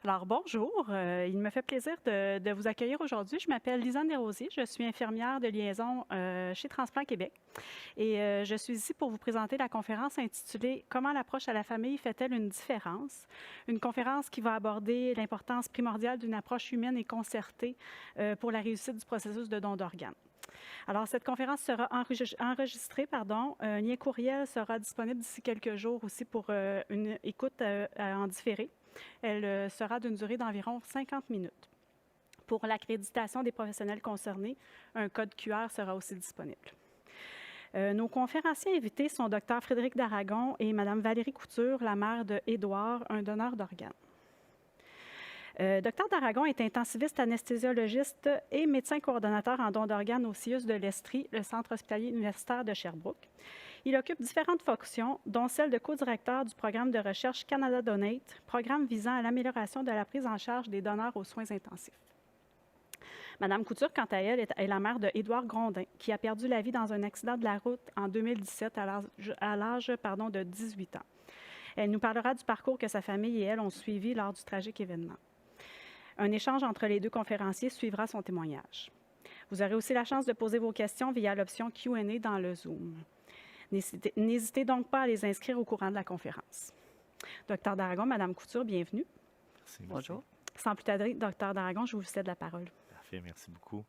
Alors, bonjour. Il me fait plaisir de vous accueillir aujourd'hui. Je m'appelle Lisanne Desrosiers. Je suis infirmière de liaison chez Transplant Québec. Et je suis ici pour vous présenter la conférence intitulée Comment l'approche à la famille fait-elle une différence? Une conférence qui va aborder l'importance primordiale d'une approche humaine et concertée pour la réussite du processus de don d'organes. Alors, cette conférence sera enregistrée, pardon. Un lien courriel sera disponible d'ici quelques jours aussi pour une écoute en différé. Elle sera d'une durée d'environ 50 minutes. Pour l'accréditation des professionnels concernés, un code QR sera aussi disponible. Nos conférenciers invités sont Dr Frédéric Daragon et Mme Valérie Couture, la mère de Édouard, un donneur d'organes. Dr Daragon est intensiviste anestésiologiste et médecin coordonnateur en don d'organes au CIUS de l'Estrie, le Centre hospitalier universitaire de Sherbrooke. Il occupe différentes fonctions, dont celle de co-directeur du programme de recherche Canada Donate, programme visant à l'amélioration de la prise en charge des donneurs aux soins intensifs. Madame Couture, quant à elle, est la mère de Édouard Grondin, qui a perdu la vie dans un accident de la route en 2017 à l'âge de 18 ans. Elle nous parlera du parcours que sa famille et elle ont suivi lors du tragique événement. Un échange entre les deux conférenciers suivra son témoignage. Vous aurez aussi la chance de poser vos questions via l'option Q&A dans le Zoom. N'hésitez donc pas à les inscrire au courant de la conférence. Dr Daragon, Madame Couture, bienvenue. Merci. Bonjour. Sans plus tarder, Dr Daragon, je vous cède la parole. Parfait, merci beaucoup.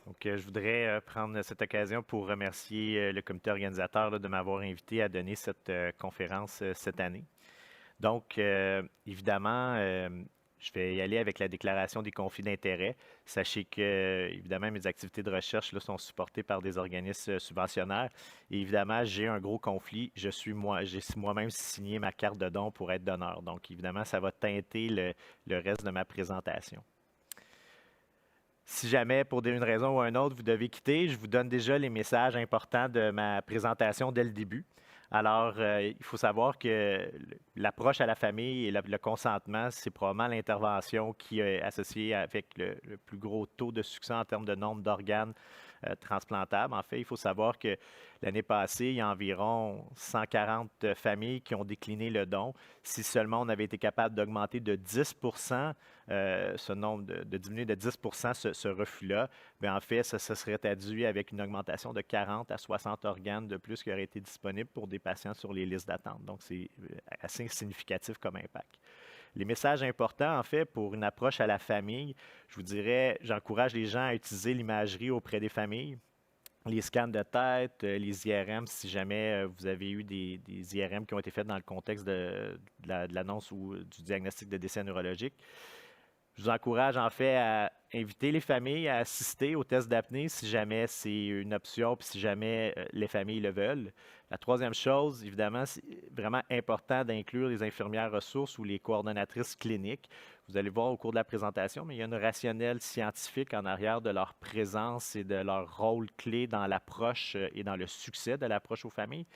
Donc, je voudrais prendre cette occasion pour remercier le comité organisateur de m'avoir invité à donner cette conférence cette année. Donc, évidemment, je vais y aller avec la déclaration des conflits d'intérêts. Sachez que, évidemment, mes activités de recherche là, sont supportées par des organismes subventionnaires. Et évidemment, j'ai un gros conflit. J'ai moi-même signé ma carte de don pour être donneur. Donc, évidemment, ça va teinter le reste de ma présentation. Si jamais, pour une raison ou une autre, vous devez quitter, je vous donne déjà les messages importants de ma présentation dès le début. Alors, il faut savoir que l'approche à la famille et le consentement, c'est probablement l'intervention qui est associée avec le plus gros taux de succès en termes de nombre d'organes transplantables. En fait, il faut savoir que l'année passée, il y a environ 140 familles qui ont décliné le don. Si seulement on avait été capable d'augmenter de 10 ce nombre, de diminuer de 10 ce refus-là, bien, en fait, ça se serait traduit avec une augmentation de 40 à 60 organes de plus qui auraient été disponibles pour des patients sur les listes d'attente. Donc, c'est assez significatif comme impact. Les messages importants, en fait, pour une approche à la famille, je vous dirais, j'encourage les gens à utiliser l'imagerie auprès des familles. Les scans de tête, les IRM, si jamais vous avez eu des IRM qui ont été faits dans le contexte de l'annonce ou du diagnostic de décès neurologique. Je vous encourage en fait à inviter les familles à assister au test d'apnée si jamais c'est une option, puis si jamais les familles le veulent. La troisième chose, évidemment, c'est vraiment important d'inclure les infirmières ressources ou les coordonnatrices cliniques. Vous allez voir au cours de la présentation, mais il y a une rationnelle scientifique en arrière de leur présence et de leur rôle clé dans l'approche et dans le succès de l'approche aux familles.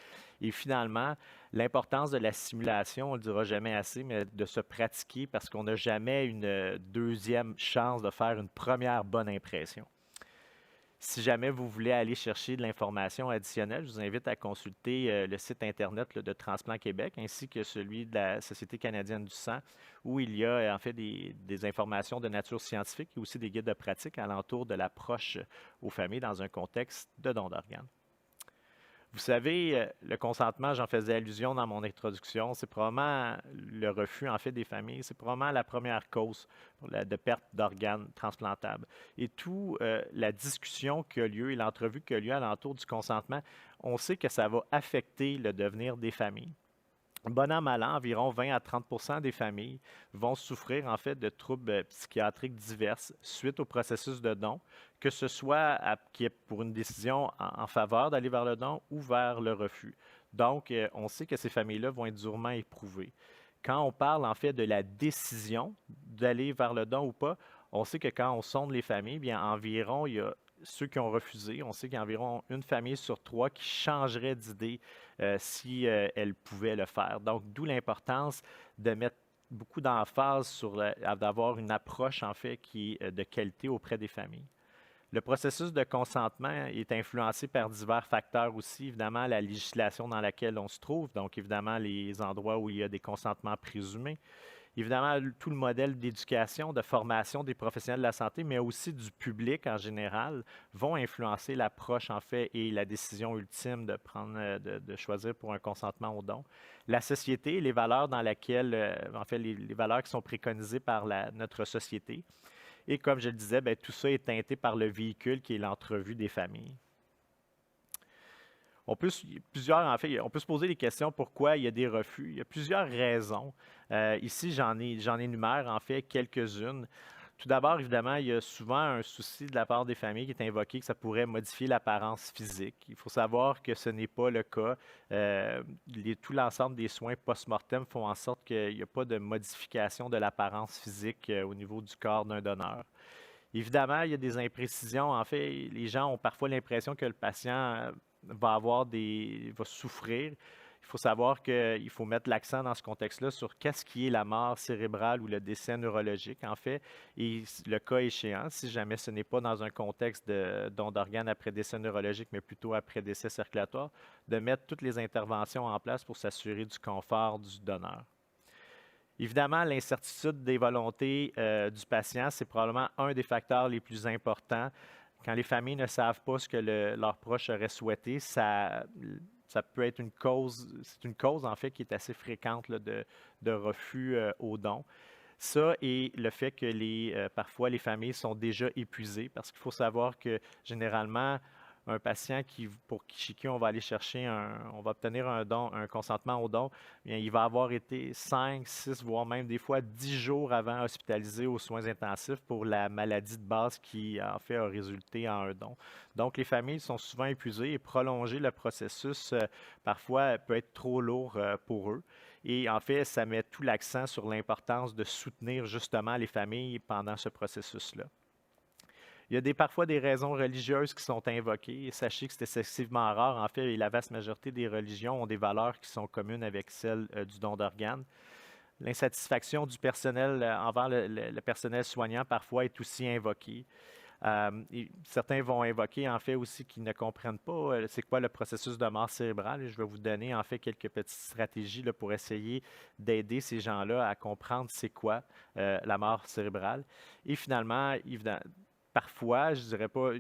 Et finalement, l'importance de la simulation, on ne le dira jamais assez, mais de se pratiquer parce qu'on n'a jamais une deuxième chance de faire une première bonne impression. Si jamais vous voulez aller chercher de l'information additionnelle, je vous invite à consulter le site Internet de Transplant Québec ainsi que celui de la Société canadienne du sang où il y a en fait des informations de nature scientifique et aussi des guides de pratique alentour de l'approche aux familles dans un contexte de don d'organes. Vous savez, le consentement, j'en faisais allusion dans mon introduction, c'est probablement le refus en fait des familles, c'est probablement la première cause de perte d'organes transplantables. Et tout la discussion qui a lieu et l'entrevue qui a lieu alentour du consentement, on sait que ça va affecter le devenir des familles. Bon an, mal an, environ 20 à 30 des familles vont souffrir en fait de troubles psychiatriques divers suite au processus de don, que ce soit qui est pour une décision en faveur d'aller vers le don ou vers le refus. Donc, on sait que ces familles-là vont être durement éprouvées. Quand on parle en fait de la décision d'aller vers le don ou pas, on sait que quand on sonde les familles, bien environ, il y a ceux qui ont refusé, on sait qu'il y a environ une famille sur trois qui changerait d'idée si elle pouvait le faire. Donc, d'où l'importance de mettre beaucoup d'emphase sur d'avoir une approche en fait qui est de qualité auprès des familles. Le processus de consentement est influencé par divers facteurs aussi, évidemment la législation dans laquelle on se trouve, donc évidemment les endroits où il y a des consentements présumés. Évidemment, tout le modèle d'éducation, de formation des professionnels de la santé, mais aussi du public en général, vont influencer l'approche, en fait, et la décision ultime de prendre, de choisir pour un consentement au don. La société, les valeurs dans lesquelles, en fait, les valeurs qui sont préconisées par notre société. Et comme je le disais, ben, tout ça est teinté par le véhicule qui est l'entrevue des familles. En fait, on peut se poser des questions pourquoi il y a des refus. Il y a plusieurs raisons. Ici, j'en énumère en fait quelques-unes. Tout d'abord, évidemment, il y a souvent un souci de la part des familles qui est invoqué que ça pourrait modifier l'apparence physique. Il faut savoir que ce n'est pas le cas. Tout l'ensemble des soins post-mortem font en sorte qu'il n'y a pas de modification de l'apparence physique au niveau du corps d'un donneur. Évidemment, il y a des imprécisions. En fait, les gens ont parfois l'impression que le patient va souffrir. Il faut savoir qu'il faut mettre l'accent dans ce contexte-là sur qu'est-ce qui est la mort cérébrale ou le décès neurologique, en fait, et le cas échéant, si jamais ce n'est pas dans un contexte de don d'organes après décès neurologique, mais plutôt après décès circulatoire, de mettre toutes les interventions en place pour s'assurer du confort du donneur. Évidemment, l'incertitude des volontés du patient, c'est probablement un des facteurs les plus importants. Quand les familles ne savent pas ce que leur proche aurait souhaité, ça peut être une cause, c'est une cause en fait qui est assez fréquente là, de refus aux dons. Ça et le fait que parfois les familles sont déjà épuisées, parce qu'il faut savoir que généralement, un patient chez qui on va aller chercher on va obtenir un don, un consentement au don, bien, il va avoir été 5, 6, voire même des fois 10 jours avant hospitalisé aux soins intensifs pour la maladie de base qui, en fait, a résulté en un don. Donc, les familles sont souvent épuisées et prolonger le processus, parfois, peut être trop lourd pour eux. Et en fait, ça met tout l'accent sur l'importance de soutenir justement les familles pendant ce processus-là. Il y a parfois des raisons religieuses qui sont invoquées. Sachez que c'est excessivement rare. En fait, et la vaste majorité des religions ont des valeurs qui sont communes avec celles du don d'organes. L'insatisfaction du personnel envers le personnel soignant parfois est aussi invoquée. Certains vont invoquer en fait aussi qu'ils ne comprennent pas c'est quoi le processus de mort cérébrale. Et je vais vous donner en fait quelques petites stratégies là, pour essayer d'aider ces gens-là à comprendre c'est quoi la mort cérébrale. Et finalement, parfois, je ne dirais pas,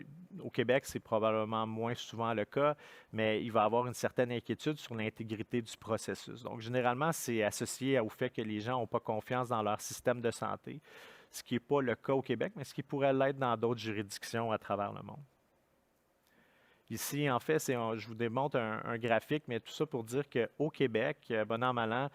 au Québec, c'est probablement moins souvent le cas, mais il va y avoir une certaine inquiétude sur l'intégrité du processus. Donc, généralement, c'est associé au fait que les gens n'ont pas confiance dans leur système de santé, ce qui n'est pas le cas au Québec, mais ce qui pourrait l'être dans d'autres juridictions à travers le monde. Ici, en fait, je vous démontre un graphique, mais tout ça pour dire qu'au Québec, bon an, mal an,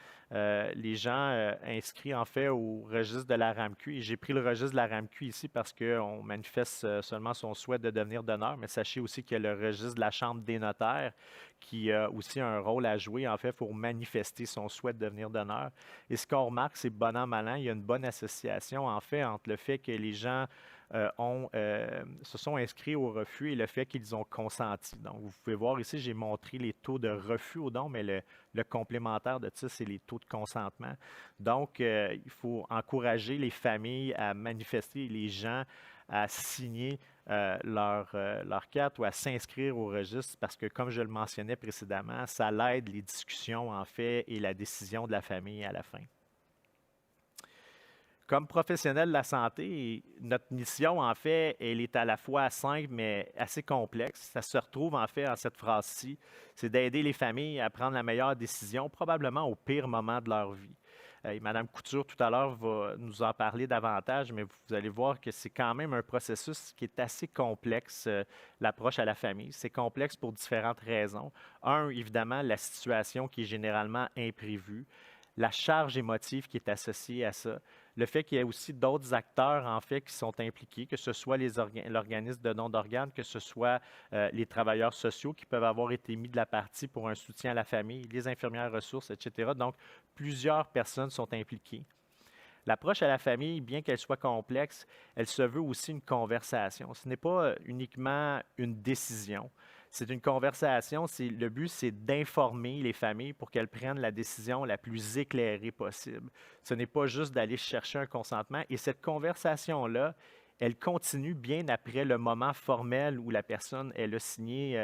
les gens inscrits en fait au registre de la RAMQ, et j'ai pris le registre de la RAMQ ici parce qu'on manifeste seulement son souhait de devenir donneur, mais sachez aussi qu'il y a le registre de la Chambre des notaires qui a aussi un rôle à jouer en fait pour manifester son souhait de devenir donneur. Et ce qu'on remarque, c'est bon an, mal an, il y a une bonne association en fait entre le fait que les gens se sont inscrits au refus et le fait qu'ils ont consenti. Donc, vous pouvez voir ici, j'ai montré les taux de refus au don, mais le complémentaire de ça, c'est les taux de consentement. Donc, il faut encourager les familles à manifester, les gens à signer leur carte ou à s'inscrire au registre parce que, comme je le mentionnais précédemment, ça l'aide les discussions, en fait, et la décision de la famille à la fin. Comme professionnel de la santé, notre mission, en fait, elle est à la fois simple, mais assez complexe. Ça se retrouve, en fait, en cette phrase-ci. C'est d'aider les familles à prendre la meilleure décision, probablement au pire moment de leur vie. Et Mme Couture, tout à l'heure, va nous en parler davantage, mais vous allez voir que c'est quand même un processus qui est assez complexe, l'approche à la famille. C'est complexe pour différentes raisons. Un, évidemment, la situation qui est généralement imprévue, la charge émotive qui est associée à ça, le fait qu'il y ait aussi d'autres acteurs, en fait, qui sont impliqués, que ce soit l'organisme de don d'organes, que ce soit les travailleurs sociaux qui peuvent avoir été mis de la partie pour un soutien à la famille, les infirmières ressources, etc. Donc, plusieurs personnes sont impliquées. L'approche à la famille, bien qu'elle soit complexe, elle se veut aussi une conversation. Ce n'est pas uniquement une décision. C'est une conversation. Le but, c'est d'informer les familles pour qu'elles prennent la décision la plus éclairée possible. Ce n'est pas juste d'aller chercher un consentement. Et cette conversation-là, elle continue bien après le moment formel où la personne, elle a signé,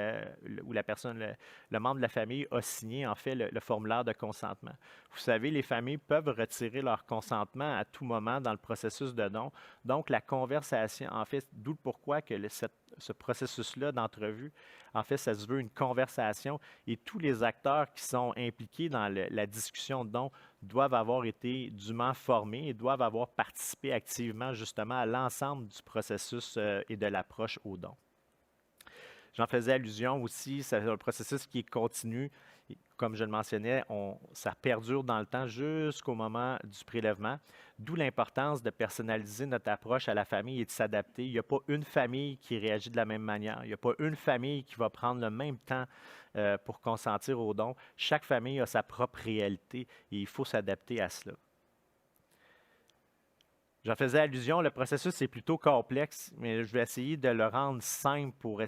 où la personne, le membre de la famille a signé, en fait, le formulaire de consentement. Vous savez, les familles peuvent retirer leur consentement à tout moment dans le processus de don. Donc, la conversation, en fait, d'où le pourquoi que ce processus-là d'entrevue, en fait, ça se veut une conversation et tous les acteurs qui sont impliqués dans la discussion de don doivent avoir été dûment formés et doivent avoir participé activement justement à l'ensemble du processus et de l'approche au don. J'en faisais allusion aussi, c'est un processus qui est continu. Comme je le mentionnais, ça perdure dans le temps jusqu'au moment du prélèvement, d'où l'importance de personnaliser notre approche à la famille et de s'adapter. Il n'y a pas une famille qui réagit de la même manière. Il n'y a pas une famille qui va prendre le même temps pour consentir au don. Chaque famille a sa propre réalité et il faut s'adapter à cela. J'en faisais allusion, le processus est plutôt complexe, mais je vais essayer de le rendre simple pour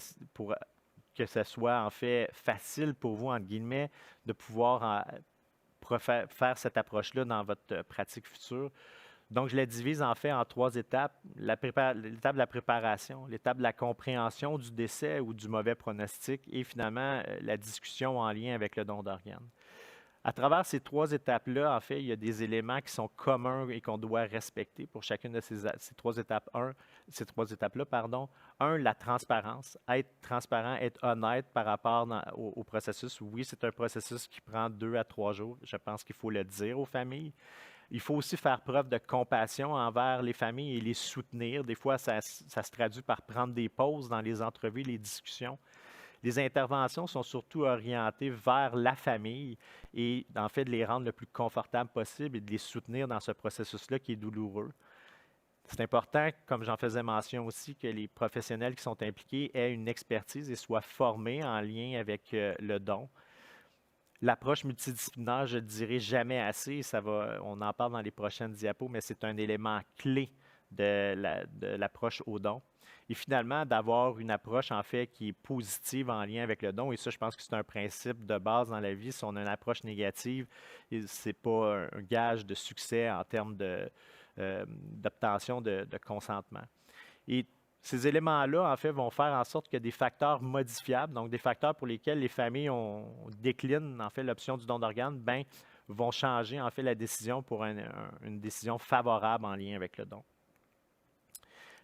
que ce soit en fait facile pour vous, entre guillemets, de pouvoir faire cette approche-là dans votre pratique future. Donc, je la divise en fait en 3 étapes. L'étape de la préparation, l'étape de la compréhension du décès ou du mauvais pronostic et finalement la discussion en lien avec le don d'organes. À travers ces 3 étapes-là, en fait, il y a des éléments qui sont communs et qu'on doit respecter pour chacune de ces 3 étapes-là. Pardon. La transparence. Être transparent, être honnête par rapport au processus. Oui, c'est un processus qui prend 2 à 3 jours. Je pense qu'il faut le dire aux familles. Il faut aussi faire preuve de compassion envers les familles et les soutenir. Des fois, ça se traduit par prendre des pauses dans les entrevues, les discussions. Les interventions sont surtout orientées vers la famille et en fait de les rendre le plus confortable possible et de les soutenir dans ce processus-là qui est douloureux. C'est important, comme j'en faisais mention aussi, que les professionnels qui sont impliqués aient une expertise et soient formés en lien avec le don. L'approche multidisciplinaire, je ne dirai jamais assez, on en parle dans les prochaines diapos, mais c'est un élément clé de l'approche au don. Et finalement, d'avoir une approche, en fait, qui est positive en lien avec le don. Et ça, je pense que c'est un principe de base dans la vie. Si on a une approche négative, ce n'est pas un gage de succès en termes d'obtention de consentement. Et ces éléments-là, en fait, vont faire en sorte que des facteurs modifiables, donc des facteurs pour lesquels les familles déclinent, en fait, l'option du don d'organes, vont changer, en fait, la décision pour une décision favorable en lien avec le don.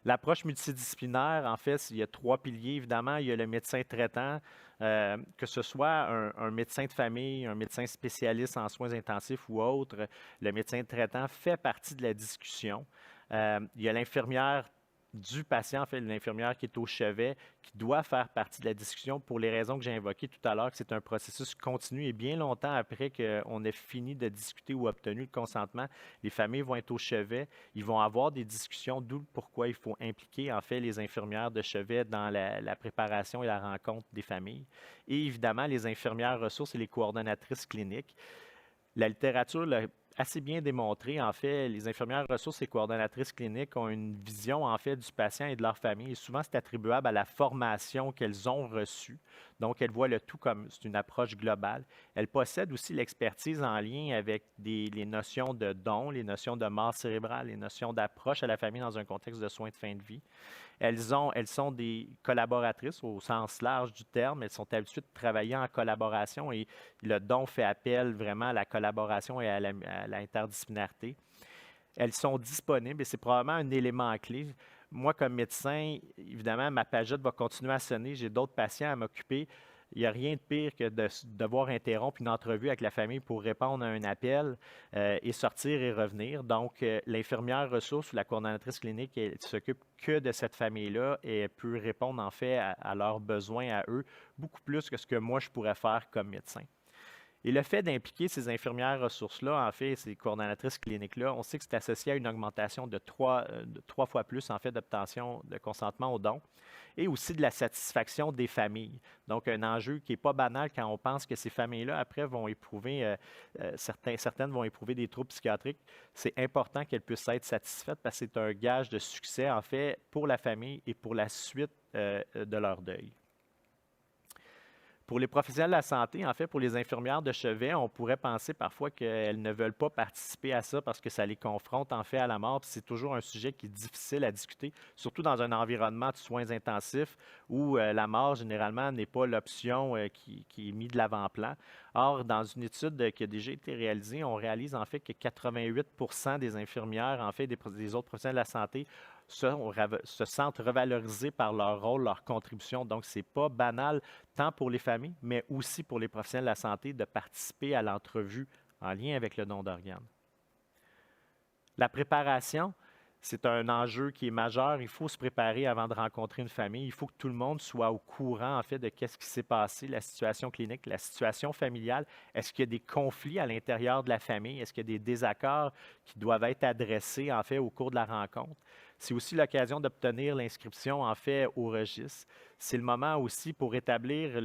L'approche multidisciplinaire, en fait, il y a 3 piliers, évidemment. Il y a le médecin traitant, que ce soit un médecin de famille, un médecin spécialiste en soins intensifs ou autre. Le médecin traitant fait partie de la discussion. Il y a l'infirmière du patient, en fait, l'infirmière qui est au chevet, qui doit faire partie de la discussion pour les raisons que j'ai invoquées tout à l'heure, que c'est un processus continu et bien longtemps après qu'on ait fini de discuter ou obtenu le consentement, les familles vont être au chevet, ils vont avoir des discussions, d'où pourquoi il faut impliquer, en fait, les infirmières de chevet dans la préparation et la rencontre des familles. Et évidemment, les infirmières ressources et les coordonnatrices cliniques. La littérature l'a assez bien démontré. En fait, les infirmières ressources et coordonnatrices cliniques ont une vision, en fait, du patient et de leur famille. Et souvent, c'est attribuable à la formation qu'elles ont reçue. Donc, elles voient le tout comme c'est une approche globale. Elles possèdent aussi l'expertise en lien avec les notions de don, les notions de mort cérébrale, les notions d'approche à la famille dans un contexte de soins de fin de vie. Elles sont des collaboratrices au sens large du terme. Elles sont habituées de travailler en collaboration et le don fait appel vraiment à la collaboration et à l'interdisciplinarité. Elles sont disponibles et c'est probablement un élément clé. Moi, comme médecin, évidemment, ma pagette va continuer à sonner. J'ai d'autres patients à m'occuper. Il n'y a rien de pire que de devoir interrompre une entrevue avec la famille pour répondre à un appel et sortir et revenir. Donc, l'infirmière ressource ou la coordonnatrice clinique, elle s'occupe que de cette famille-là et elle peut répondre en fait à leurs besoins à eux, beaucoup plus que ce que moi je pourrais faire comme médecin. Et le fait d'impliquer ces infirmières ressources-là, en fait, ces coordonnatrices cliniques-là, on sait que c'est associé à une augmentation de 3 fois plus, en fait, d'obtention de consentement au don et aussi de la satisfaction des familles. Donc, un enjeu qui n'est pas banal quand on pense que ces familles-là, après, vont éprouver, certaines vont éprouver des troubles psychiatriques. C'est important qu'elles puissent être satisfaites parce que c'est un gage de succès, en fait, pour la famille et pour la suite de leur deuil. Pour les professionnels de la santé, en fait, pour les infirmières de chevet, on pourrait penser parfois qu'elles ne veulent pas participer à ça parce que ça les confronte en fait à la mort. Puis c'est toujours un sujet qui est difficile à discuter, surtout dans un environnement de soins intensifs où la mort, généralement, n'est pas l'option qui est mise de l'avant-plan. Or, dans une étude qui a déjà été réalisée, on réalise en fait que 88 des infirmières, en fait, des autres professionnels de la santé, se sentent revalorisés par leur rôle, leur contribution. Donc, ce n'est pas banal, tant pour les familles, mais aussi pour les professionnels de la santé, de participer à l'entrevue en lien avec le don d'organes. La préparation, c'est un enjeu qui est majeur. Il faut se préparer avant de rencontrer une famille. Il faut que tout le monde soit au courant, en fait, de qu'est-ce qui s'est passé, la situation clinique, la situation familiale. Est-ce qu'il y a des conflits à l'intérieur de la famille? Est-ce qu'il y a des désaccords qui doivent être adressés, en fait, au cours de la rencontre? C'est aussi l'occasion d'obtenir l'inscription, en fait, au registre. C'est le moment aussi pour établir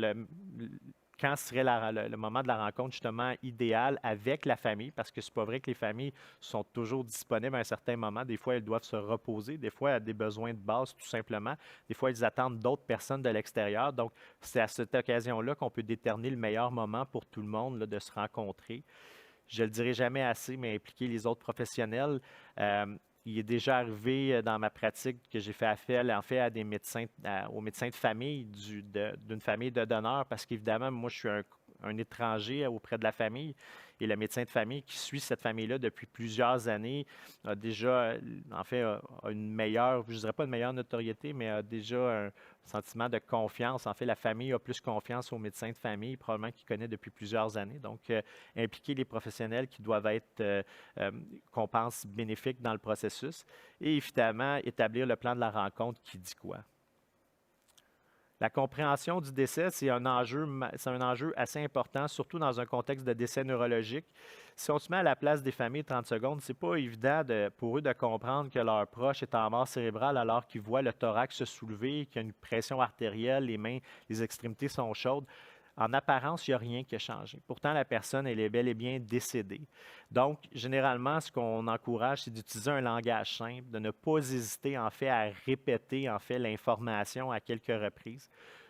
quand serait le moment de la rencontre justement idéal avec la famille, parce que c'est pas vrai que les familles sont toujours disponibles à un certain moment. Des fois, elles doivent se reposer. Des fois, elles ont des besoins de base, tout simplement. Des fois, elles attendent d'autres personnes de l'extérieur. Donc, c'est à cette occasion-là qu'on peut déterminer le meilleur moment pour tout le monde là, de se rencontrer. Je ne le dirai jamais assez, mais impliquer les autres professionnels. Il est déjà arrivé dans ma pratique que j'ai fait appel en fait à des médecins, aux médecins de famille d'une famille de donneurs, parce qu'évidemment, moi, je suis un étranger auprès de la famille. Et le médecin de famille qui suit cette famille-là depuis plusieurs années a déjà, en fait, a une meilleure, je ne dirais pas une meilleure notoriété, mais a déjà un sentiment de confiance. En fait, la famille a plus confiance au médecin de famille, probablement qu'il connaît depuis plusieurs années. Donc, impliquer les professionnels qui doivent être, qu'on pense, bénéfiques dans le processus. Et évidemment, établir le plan de la rencontre qui dit quoi. La compréhension du décès, c'est un enjeu assez important, surtout dans un contexte de décès neurologique. Si on se met à la place des familles 30 secondes, c'est pas évident pour eux de comprendre que leur proche est en mort cérébrale alors qu'ils voient le thorax se soulever, qu'il y a une pression artérielle, les mains, les extrémités sont chaudes. En apparence, il n'y a rien qui a changé. Pourtant, la personne, elle est bel et bien décédée. Donc, généralement, ce qu'on encourage, c'est d'utiliser un langage simple, de ne pas hésiter, en fait, à répéter, en fait, l'information à quelques reprises.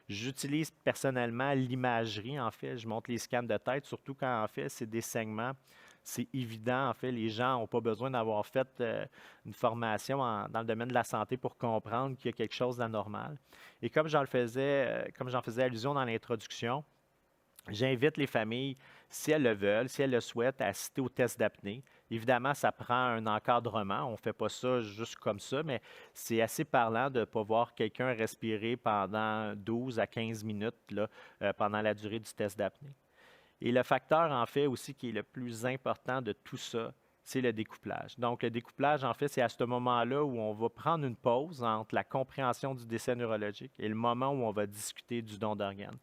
J'utilise personnellement l'imagerie, en fait. Je montre les scans de tête, surtout quand, en fait, c'est des saignements. C'est évident, en fait, les gens n'ont pas besoin d'avoir fait une formation dans le domaine de la santé pour comprendre qu'il y a quelque chose d'anormal. Et comme j'en faisais allusion dans l'introduction, j'invite les familles, si elles le veulent, si elles le souhaitent, à assister au test d'apnée. Évidemment, ça prend un encadrement. On ne fait pas ça juste comme ça, mais c'est assez parlant de ne pas voir quelqu'un respirer pendant 12 à 15 minutes là, pendant la durée du test d'apnée. Et le facteur, en fait, aussi qui est le plus important de tout ça, c'est le découplage. Donc, le découplage, en fait, c'est à ce moment-là où on va prendre une pause entre la compréhension du décès neurologique et le moment où on va discuter du don d'organes.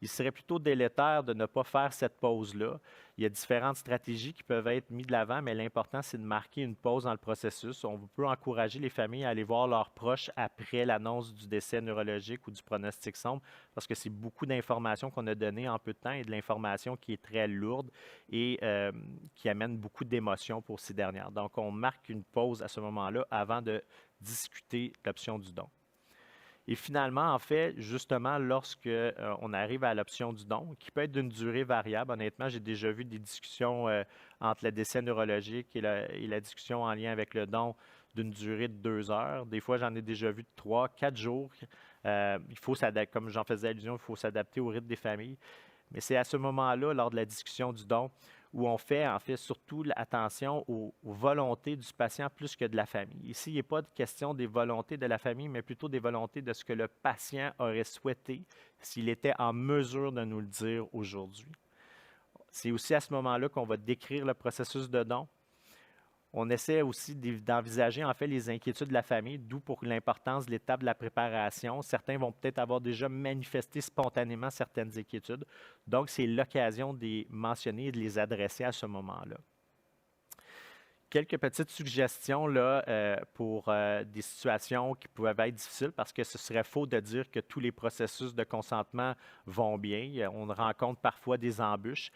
Il serait plutôt délétère de ne pas faire cette pause-là. Il y a différentes stratégies qui peuvent être mises de l'avant, mais l'important, c'est de marquer une pause dans le processus. On peut encourager les familles à aller voir leurs proches après l'annonce du décès neurologique ou du pronostic sombre, parce que c'est beaucoup d'informations qu'on a données en peu de temps et de l'information qui est très lourde et qui amène beaucoup d'émotions pour ces dernières. Donc, on marque une pause à ce moment-là avant de discuter l'option du don. Et finalement, en fait, justement, lorsque on arrive à l'option du don, qui peut être d'une durée variable, honnêtement, j'ai déjà vu des discussions entre le décès neurologique et la discussion en lien avec le don d'une durée de 2 heures. Des fois, j'en ai déjà vu de 3, 4 jours. Il faut s'adapter, comme j'en faisais allusion, il faut s'adapter au rythme des familles. Mais c'est à ce moment-là, lors de la discussion du don, où on fait en fait surtout attention aux volontés du patient plus que de la famille. Ici, il n'est pas de question des volontés de la famille, mais plutôt des volontés de ce que le patient aurait souhaité s'il était en mesure de nous le dire aujourd'hui. C'est aussi à ce moment-là qu'on va décrire le processus de don. On essaie aussi d'envisager en fait les inquiétudes de la famille, d'où pour l'importance de l'étape de la préparation. Certains vont peut-être avoir déjà manifesté spontanément certaines inquiétudes. Donc, c'est l'occasion de les mentionner et de les adresser à ce moment-là. Quelques petites suggestions là, pour des situations qui peuvent être difficiles, parce que ce serait faux de dire que tous les processus de consentement vont bien. On rencontre parfois des embûches.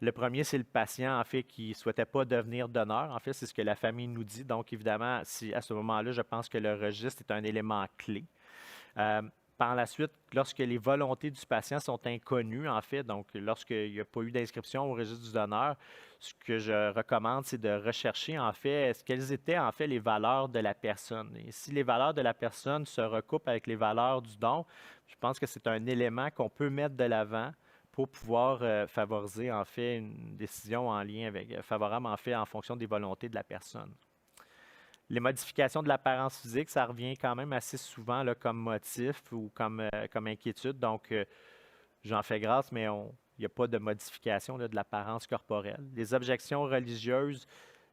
Le premier, c'est le patient, en fait, qui ne souhaitait pas devenir donneur. En fait, c'est ce que la famille nous dit. Donc, évidemment, à ce moment-là, je pense que le registre est un élément clé. Par la suite, lorsque les volontés du patient sont inconnues, en fait, donc lorsqu'il n'y a pas eu d'inscription au registre du donneur, ce que je recommande, c'est de rechercher, en fait, quelles étaient, en fait, les valeurs de la personne. Et si les valeurs de la personne se recoupent avec les valeurs du don, je pense que c'est un élément qu'on peut mettre de l'avant pour pouvoir favoriser, en fait, une décision en lien avec, favorable, en fait, en fonction des volontés de la personne. Les modifications de l'apparence physique, ça revient quand même assez souvent là, comme motif ou comme inquiétude. Donc, j'en fais grâce, mais il n'y a pas de modification là, de l'apparence corporelle. Les objections religieuses,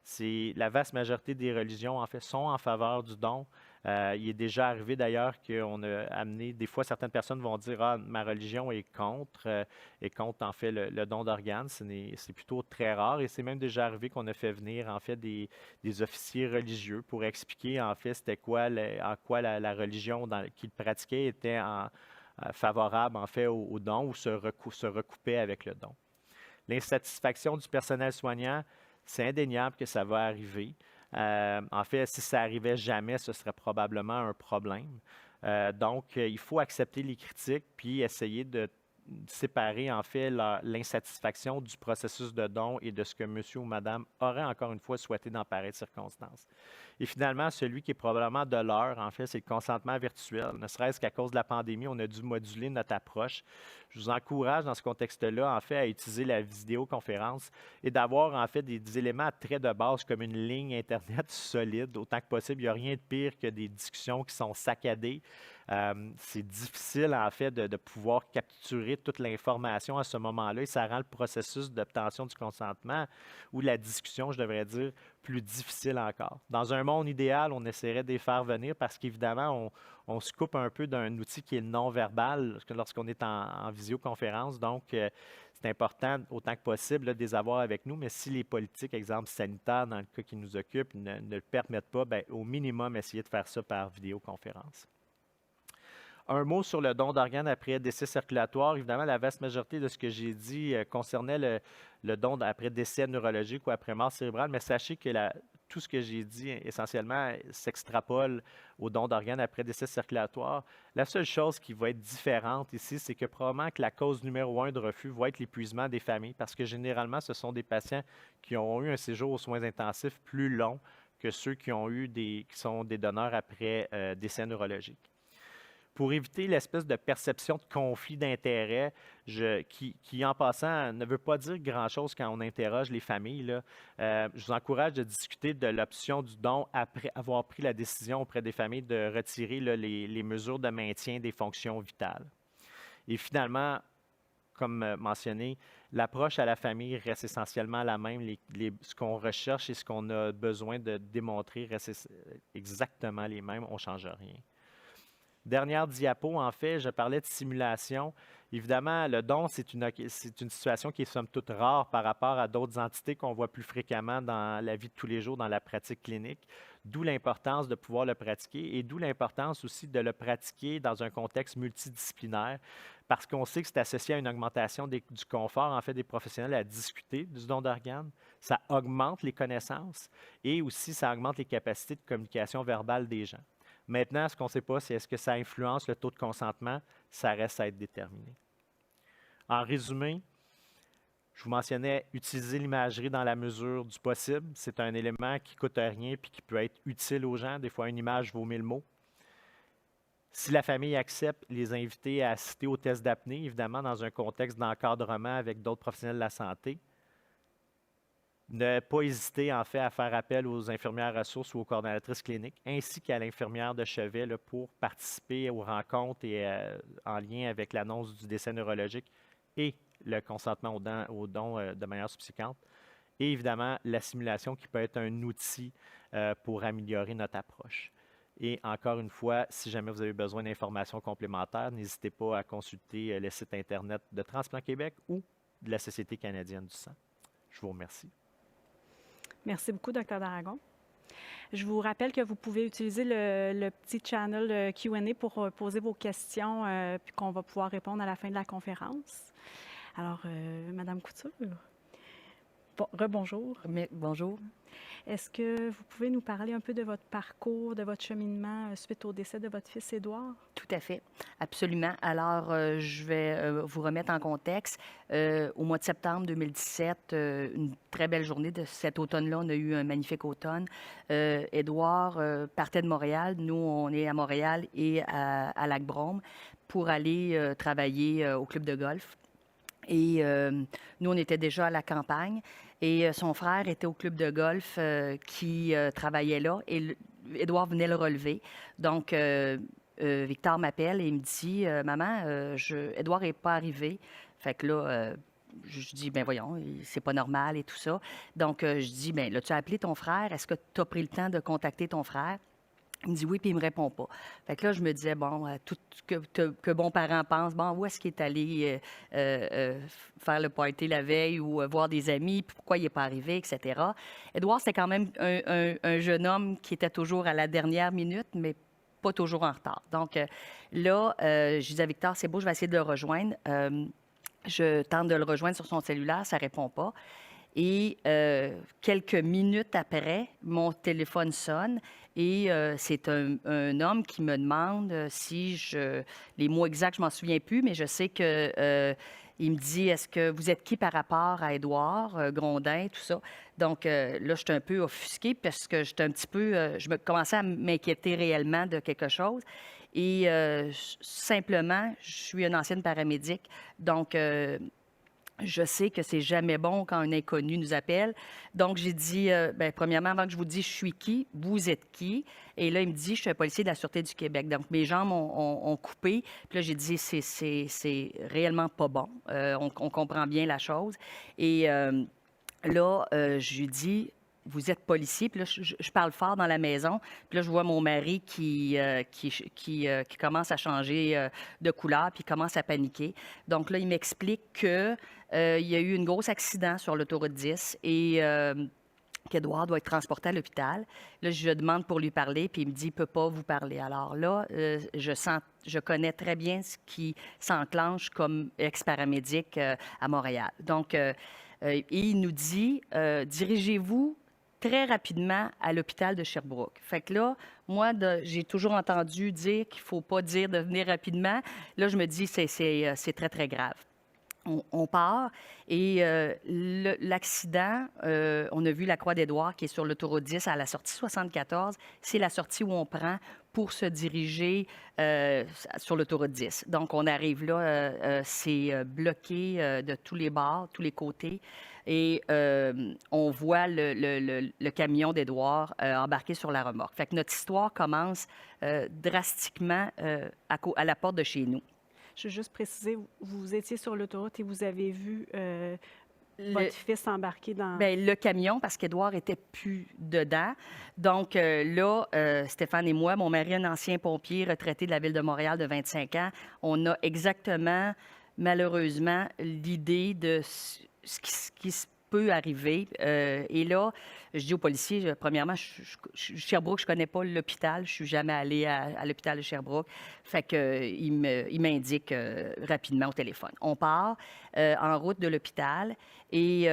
c'est la vaste majorité des religions, en fait, sont en faveur du don. Il est déjà arrivé d'ailleurs qu'on a amené, des fois, certaines personnes vont dire, ah, ma religion est contre en fait le don d'organes. C'est plutôt très rare et c'est même déjà arrivé qu'on a fait venir en fait des officiers religieux pour expliquer en fait c'était quoi, en quoi la religion qu'ils pratiquaient était favorable en fait au don ou se recoupait avec le don. L'insatisfaction du personnel soignant, c'est indéniable que ça va arriver. En fait, si ça arrivait jamais, ce serait probablement un problème. Donc, il faut accepter les critiques puis essayer de séparer en fait l'insatisfaction du processus de don et de ce que monsieur ou madame aurait encore une fois souhaité dans pareille circonstance. Et finalement, celui qui est probablement de l'heure, en fait, c'est le consentement virtuel. Ne serait-ce qu'à cause de la pandémie, on a dû moduler notre approche. Je vous encourage dans ce contexte-là, en fait, à utiliser la vidéoconférence et d'avoir, en fait, des éléments très de base comme une ligne Internet solide. Autant que possible, il n'y a rien de pire que des discussions qui sont saccadées. C'est difficile, en fait, de pouvoir capturer toute l'information à ce moment-là et ça rend le processus d'obtention du consentement ou la discussion, je devrais dire, plus difficile encore. Dans un monde idéal, on essaierait de les faire venir parce qu'évidemment, on se coupe un peu d'un outil qui est non-verbal lorsqu'on est en visioconférence. Donc, c'est important, autant que possible, là, de les avoir avec nous. Mais si les politiques, exemple sanitaires, dans le cas qui nous occupe, ne le permettent pas, bien, au minimum, essayer de faire ça par vidéoconférence. Un mot sur le don d'organes après décès circulatoire. Évidemment, la vaste majorité de ce que j'ai dit concernait le don après décès neurologique ou après mort cérébrale, mais sachez que tout ce que j'ai dit essentiellement s'extrapole au don d'organes après décès circulatoire. La seule chose qui va être différente ici, c'est que probablement que la cause numéro 1 de refus va être l'épuisement des familles, parce que généralement, ce sont des patients qui ont eu un séjour aux soins intensifs plus long que ceux qui sont des donneurs après décès neurologique. Pour éviter l'espèce de perception de conflit d'intérêts, qui, en passant, ne veut pas dire grand-chose quand on interroge les familles, là, je vous encourage de discuter de l'option du don après avoir pris la décision auprès des familles de retirer là, les mesures de maintien des fonctions vitales. Et finalement, comme mentionné, l'approche à la famille reste essentiellement la même. Ce qu'on recherche et ce qu'on a besoin de démontrer restent exactement les mêmes. On ne change rien. Dernière diapo, en fait, je parlais de simulation. Évidemment, le don, c'est une situation qui est somme toute rare par rapport à d'autres entités qu'on voit plus fréquemment dans la vie de tous les jours, dans la pratique clinique, d'où l'importance de pouvoir le pratiquer et d'où l'importance aussi de le pratiquer dans un contexte multidisciplinaire parce qu'on sait que c'est associé à une augmentation du confort, en fait, des professionnels à discuter du don d'organes. Ça augmente les connaissances et aussi ça augmente les capacités de communication verbale des gens. Maintenant, ce qu'on ne sait pas, c'est est-ce que ça influence le taux de consentement? Ça reste à être déterminé. En résumé, je vous mentionnais utiliser l'imagerie dans la mesure du possible. C'est un élément qui ne coûte rien et qui peut être utile aux gens. Des fois, une image vaut 1000 mots. Si la famille accepte, les inviter à assister au test d'apnée, évidemment, dans un contexte d'encadrement avec d'autres professionnels de la santé. Ne pas hésiter, en fait, à faire appel aux infirmières ressources ou aux coordonnatrices cliniques, ainsi qu'à l'infirmière de chevet là, pour participer aux rencontres et en lien avec l'annonce du décès neurologique et le consentement au don de manière subséquente. Et évidemment, la simulation qui peut être un outil pour améliorer notre approche. Et encore une fois, si jamais vous avez besoin d'informations complémentaires, n'hésitez pas à consulter le site Internet de Transplant Québec ou de la Société canadienne du sang. Je vous remercie. Merci beaucoup, Dr. Daragon. Je vous rappelle que vous pouvez utiliser le petit channel Q&A pour poser vos questions, puis qu'on va pouvoir répondre à la fin de la conférence. Alors, Madame Couture. Bon, rebonjour. Mais, bonjour. Est-ce que vous pouvez nous parler un peu de votre parcours, de votre cheminement suite au décès de votre fils Édouard? Tout à fait, absolument. Alors, je vais vous remettre en contexte. Au mois de septembre 2017, une très belle journée de cet automne-là. On a eu un magnifique automne. Édouard partait de Montréal. Nous, on est à Montréal et à Lac-Brome pour aller travailler au club de golf. Et nous, on était déjà à la campagne. Et son frère était au club de golf qui travaillait là. Et Édouard venait le relever. Donc, Victor m'appelle et il me dit Maman, Édouard n'est pas arrivé. Fait que là, je dis ben voyons, c'est pas normal et tout ça. Donc, je dis ben là, tu as appelé ton frère. Est-ce que tu as pris le temps de contacter ton frère? Il me dit oui, puis il me répond pas. Fait que là, je me disais, bon, tout que bon parent pense, bon, où est-ce qu'il est allé faire le party la veille ou voir des amis, puis pourquoi il n'est pas arrivé, etc. Édouard, c'était quand même un jeune homme qui était toujours à la dernière minute, mais pas toujours en retard. Donc là, je disais à Victor, c'est beau, je vais essayer de le rejoindre. Je tente de le rejoindre sur son cellulaire, ça répond pas. Et quelques minutes après, mon téléphone sonne et c'est un homme qui me demande si les mots exacts, je m'en souviens plus, mais je sais que il me dit, est-ce que vous êtes qui par rapport à Édouard Grondin, tout ça. Donc là, j'étais un peu offusquée parce que j'étais un petit peu, je me commençais à m'inquiéter réellement de quelque chose. Et simplement, je suis une ancienne paramédic, donc je sais que c'est jamais bon quand un inconnu nous appelle. Donc, j'ai dit, bien, premièrement, avant que je vous dise je suis qui, vous êtes qui? Et là, il me dit, je suis un policier de la Sûreté du Québec. Donc, mes jambes ont coupé. Puis là, j'ai dit, c'est réellement pas bon. On comprend bien la chose. Et là, je lui dis, vous êtes policier. Puis là, je parle fort dans la maison. Puis là, je vois mon mari qui commence à changer de couleur, puis commence à paniquer. Donc là, il m'explique que il y a eu un gros accident sur l'autoroute 10 et qu'Édouard doit être transporté à l'hôpital. Là, je lui demande pour lui parler, puis il me dit, il ne peut pas vous parler. Alors là, je connais très bien ce qui s'enclenche comme ex-paramédic à Montréal. Donc, et il nous dit, dirigez-vous très rapidement à l'hôpital de Sherbrooke. Fait que là, moi, j'ai toujours entendu dire qu'il ne faut pas dire de venir rapidement. Là, je me dis, c'est très, très grave. On part et l'accident, on a vu la Croix d'Édouard qui est sur l'autoroute 10 à la sortie 74. C'est la sortie où on prend pour se diriger sur l'autoroute 10. Donc, on arrive là, c'est bloqué de tous les bords, tous les côtés. Et on voit le camion d'Édouard embarqué sur la remorque. Fait que notre histoire commence drastiquement à la porte de chez nous. Je veux juste préciser, vous étiez sur l'autoroute et vous avez vu votre fils embarqué dans... Bien, le camion, parce qu'Édouard n'était plus dedans. Donc là, Stéphane et moi, mon mari, un ancien pompier retraité de la Ville de Montréal de 25 ans, on a exactement, malheureusement, l'idée de ce qui se peut arriver. Et là, je dis aux policiers, premièrement, Sherbrooke, je ne connais pas l'hôpital. Je ne suis jamais allée à l'hôpital de Sherbrooke. Fait qu'il m'indique rapidement au téléphone. On part en route de l'hôpital et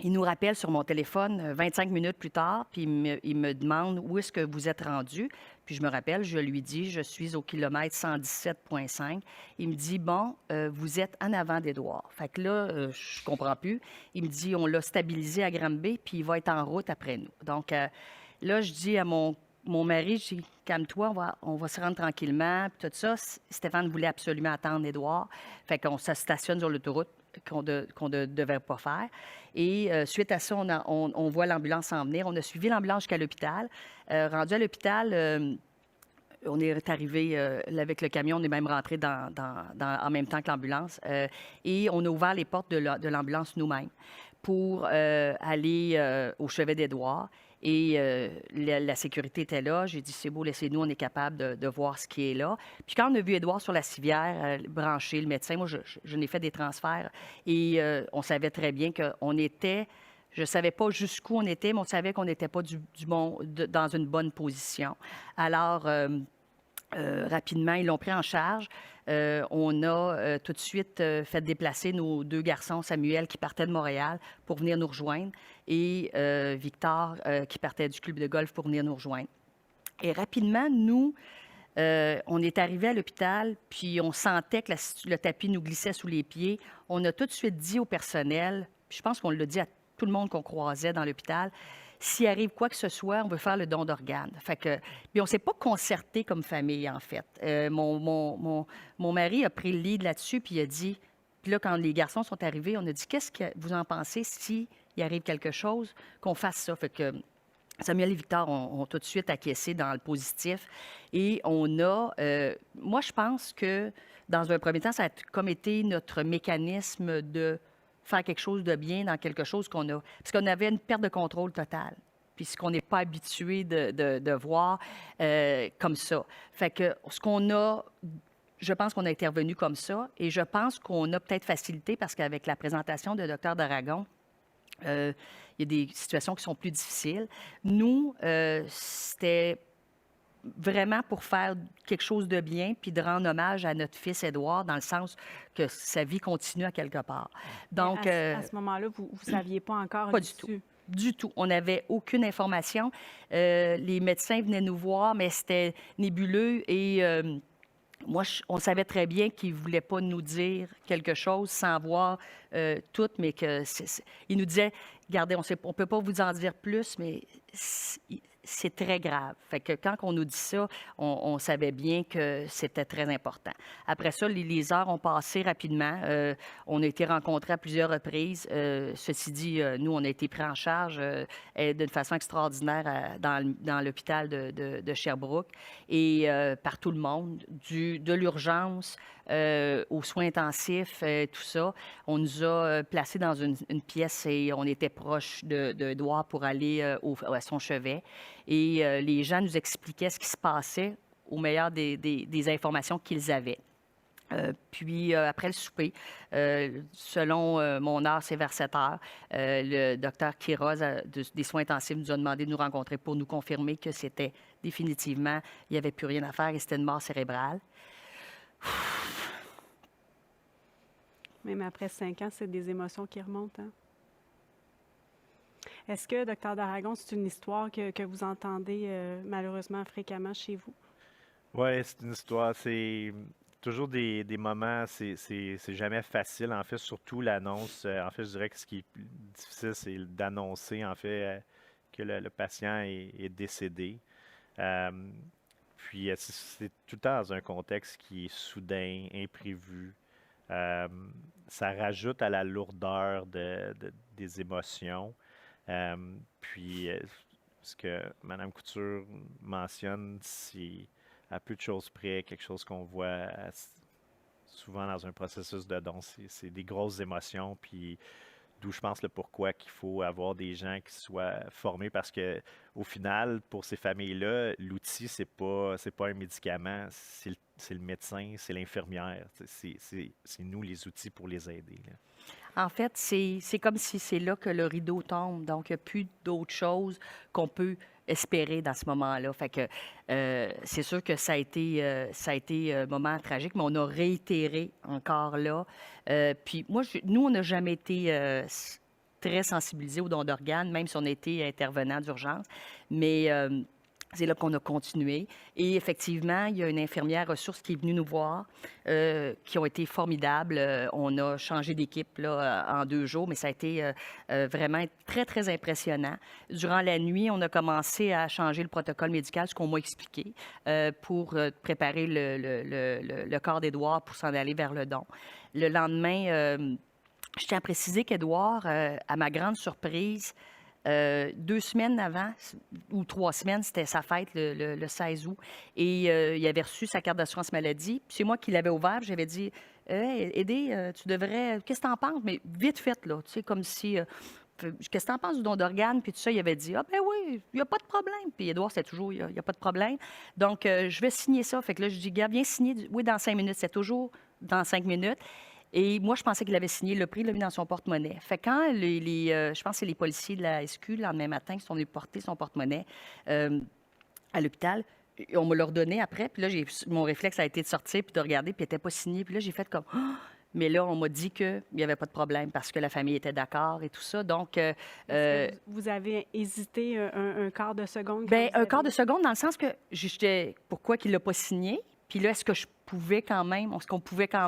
il nous rappelle sur mon téléphone 25 minutes plus tard, puis il me demande où est-ce que vous êtes rendu. Puis je me rappelle, je lui dis, je suis au kilomètre 117,5. Il me dit, bon, vous êtes en avant d'Édouard. Fait que là, je comprends plus. Il me dit, on l'a stabilisé à Granby, puis il va être en route après nous. Donc là, je dis à mon mari, je dis, calme-toi, on va se rendre tranquillement, puis tout ça. Stéphane voulait absolument attendre Édouard. Fait qu'on se stationne sur l'autoroute qu'on ne devait pas faire. Et suite à ça, on voit l'ambulance s'en venir. On a suivi l'ambulance jusqu'à l'hôpital. Rendu à l'hôpital, on est arrivé avec le camion, on est même rentré en même temps que l'ambulance. Et on a ouvert les portes de l'ambulance nous-mêmes pour aller au chevet d'Édouard. Et la sécurité était là. J'ai dit, c'est beau, laissez-nous, on est capable de voir ce qui est là. Puis quand on a vu Édouard sur la civière, branché, le médecin, moi, je n'ai fait des transferts. Et on savait très bien qu'on était... Je ne savais pas jusqu'où on était, mais on savait qu'on n'était pas dans une bonne position. Alors, rapidement, ils l'ont pris en charge. On a tout de suite fait déplacer nos 2 garçons, Samuel qui partait de Montréal pour venir nous rejoindre et Victor qui partait du club de golf pour venir nous rejoindre. Et rapidement, nous, on est arrivé à l'hôpital, puis on sentait que le tapis nous glissait sous les pieds. On a tout de suite dit au personnel, puis je pense qu'on l'a dit à tout le monde qu'on croisait dans l'hôpital, s'il arrive quoi que ce soit, on veut faire le don d'organes. Fait que, puis on ne s'est pas concerté comme famille, en fait. Mon mari a pris le lead là-dessus, puis il a dit, puis là, quand les garçons sont arrivés, on a dit, qu'est-ce que vous en pensez s'il arrive quelque chose, qu'on fasse ça? Fait que Samuel et Victor ont tout de suite acquiescé dans le positif. Et on a, moi, je pense que dans un premier temps, ça a comme été notre mécanisme de faire quelque chose de bien dans quelque chose qu'on a. Parce qu'on avait une perte de contrôle totale. Puis ce qu'on n'est pas habitué de voir comme ça. Fait que ce qu'on a, je pense qu'on a intervenu comme ça. Et je pense qu'on a peut-être facilité parce qu'avec la présentation de Dr Daragon, il y a des situations qui sont plus difficiles. Nous, c'était vraiment pour faire quelque chose de bien puis de rendre hommage à notre fils Édouard dans le sens que sa vie continue à quelque part. Donc, à ce moment-là, vous ne saviez pas encore pas du tout. Du tout. On n'avait aucune information. Les médecins venaient nous voir, mais c'était nébuleux et moi, on savait très bien qu'ils ne voulaient pas nous dire quelque chose sans voir tout, mais que ils nous disaient, regardez, on ne peut pas vous en dire plus, mais c'est très grave. Fait que quand on nous dit ça, on savait bien que c'était très important. Après ça, les heures ont passé rapidement. On a été rencontrés à plusieurs reprises. Ceci dit, nous, on a été pris en charge d'une façon extraordinaire dans l'hôpital de Sherbrooke et par tout le monde, de l'urgence aux soins intensifs, tout ça. On nous a placés dans une pièce et on était proche d'Édouard pour aller à son chevet. Et les gens nous expliquaient ce qui se passait au meilleur des informations qu'ils avaient. Puis, après le souper, selon mon heure, c'est vers 7 heures, le docteur Quiroz des soins intensifs nous a demandé de nous rencontrer pour nous confirmer que c'était définitivement, il n'y avait plus rien à faire et c'était une mort cérébrale. Même après 5 ans, c'est des émotions qui remontent. Hein? Est-ce que, Dr Daragon, c'est une histoire que vous entendez malheureusement fréquemment chez vous? Oui, c'est une histoire. C'est toujours des moments, c'est jamais facile, en fait, surtout l'annonce. En fait, je dirais que ce qui est plus difficile, c'est d'annoncer, en fait, que le patient est décédé. Puis, c'est tout le temps dans un contexte qui est soudain, imprévu. Ça rajoute à la lourdeur des émotions. Puis, ce que Mme Couture mentionne, c'est à peu de choses près, quelque chose qu'on voit souvent dans un processus de don. C'est des grosses émotions, puis d'où je pense le pourquoi qu'il faut avoir des gens qui soient formés parce que au final, pour ces familles-là, l'outil, c'est pas un médicament, c'est le médecin, c'est l'infirmière. C'est nous les outils pour les aider, là. En fait, c'est comme si c'est là que le rideau tombe. Donc, il n'y a plus d'autre chose qu'on peut espérer dans ce moment-là. Fait que c'est sûr que ça a été un moment tragique, mais on a réitéré encore là. Puis moi, nous, on n'a jamais été très sensibilisés au don d'organes, même si on a été intervenant d'urgence. Mais c'est là qu'on a continué. Et effectivement, il y a une infirmière ressource qui est venue nous voir, qui ont été formidables. On a changé d'équipe là, en 2 jours, mais ça a été vraiment très, très impressionnant. Durant la nuit, on a commencé à changer le protocole médical, ce qu'on m'a expliqué, pour préparer le corps d'Édouard pour s'en aller vers le don. Le lendemain, je tiens à préciser qu'Édouard, à ma grande surprise, 2 semaines avant, ou 3 semaines, c'était sa fête le 16 août. Et il avait reçu sa carte d'assurance maladie. Puis c'est moi qui l'avais ouvert. J'avais dit hey, Aidé, tu devrais. Qu'est-ce que tu en penses? Mais vite fait, là. Tu sais, comme si. Qu'est-ce que tu en penses du don d'organes? Puis tout ça, il avait dit ah, ben oui, il n'y a pas de problème. Puis Édouard, c'était toujours il n'y a pas de problème. Donc, je vais signer ça. Fait que là, je dis gars, viens signer. Oui, dans 5 minutes. C'est toujours dans 5 minutes. Et moi, je pensais qu'il avait signé le prix, il l'a mis dans son porte-monnaie. Fait que quand je pense que c'est les policiers de la SQ, le lendemain matin, qui sont venus porter son porte-monnaie à l'hôpital, Et on me l'a redonné après. Puis là, mon réflexe a été de sortir puis de regarder, puis il n'était pas signé. Puis là, j'ai fait comme... Ah! Mais là, on m'a dit qu'il n'y avait pas de problème parce que la famille était d'accord et tout ça. Donc, Est-ce que vous avez hésité un quart de seconde? ben, un quart de seconde dans le sens que j'étais... Pourquoi qu'il ne l'a pas signé? Puis là, est-ce qu'on pouvait quand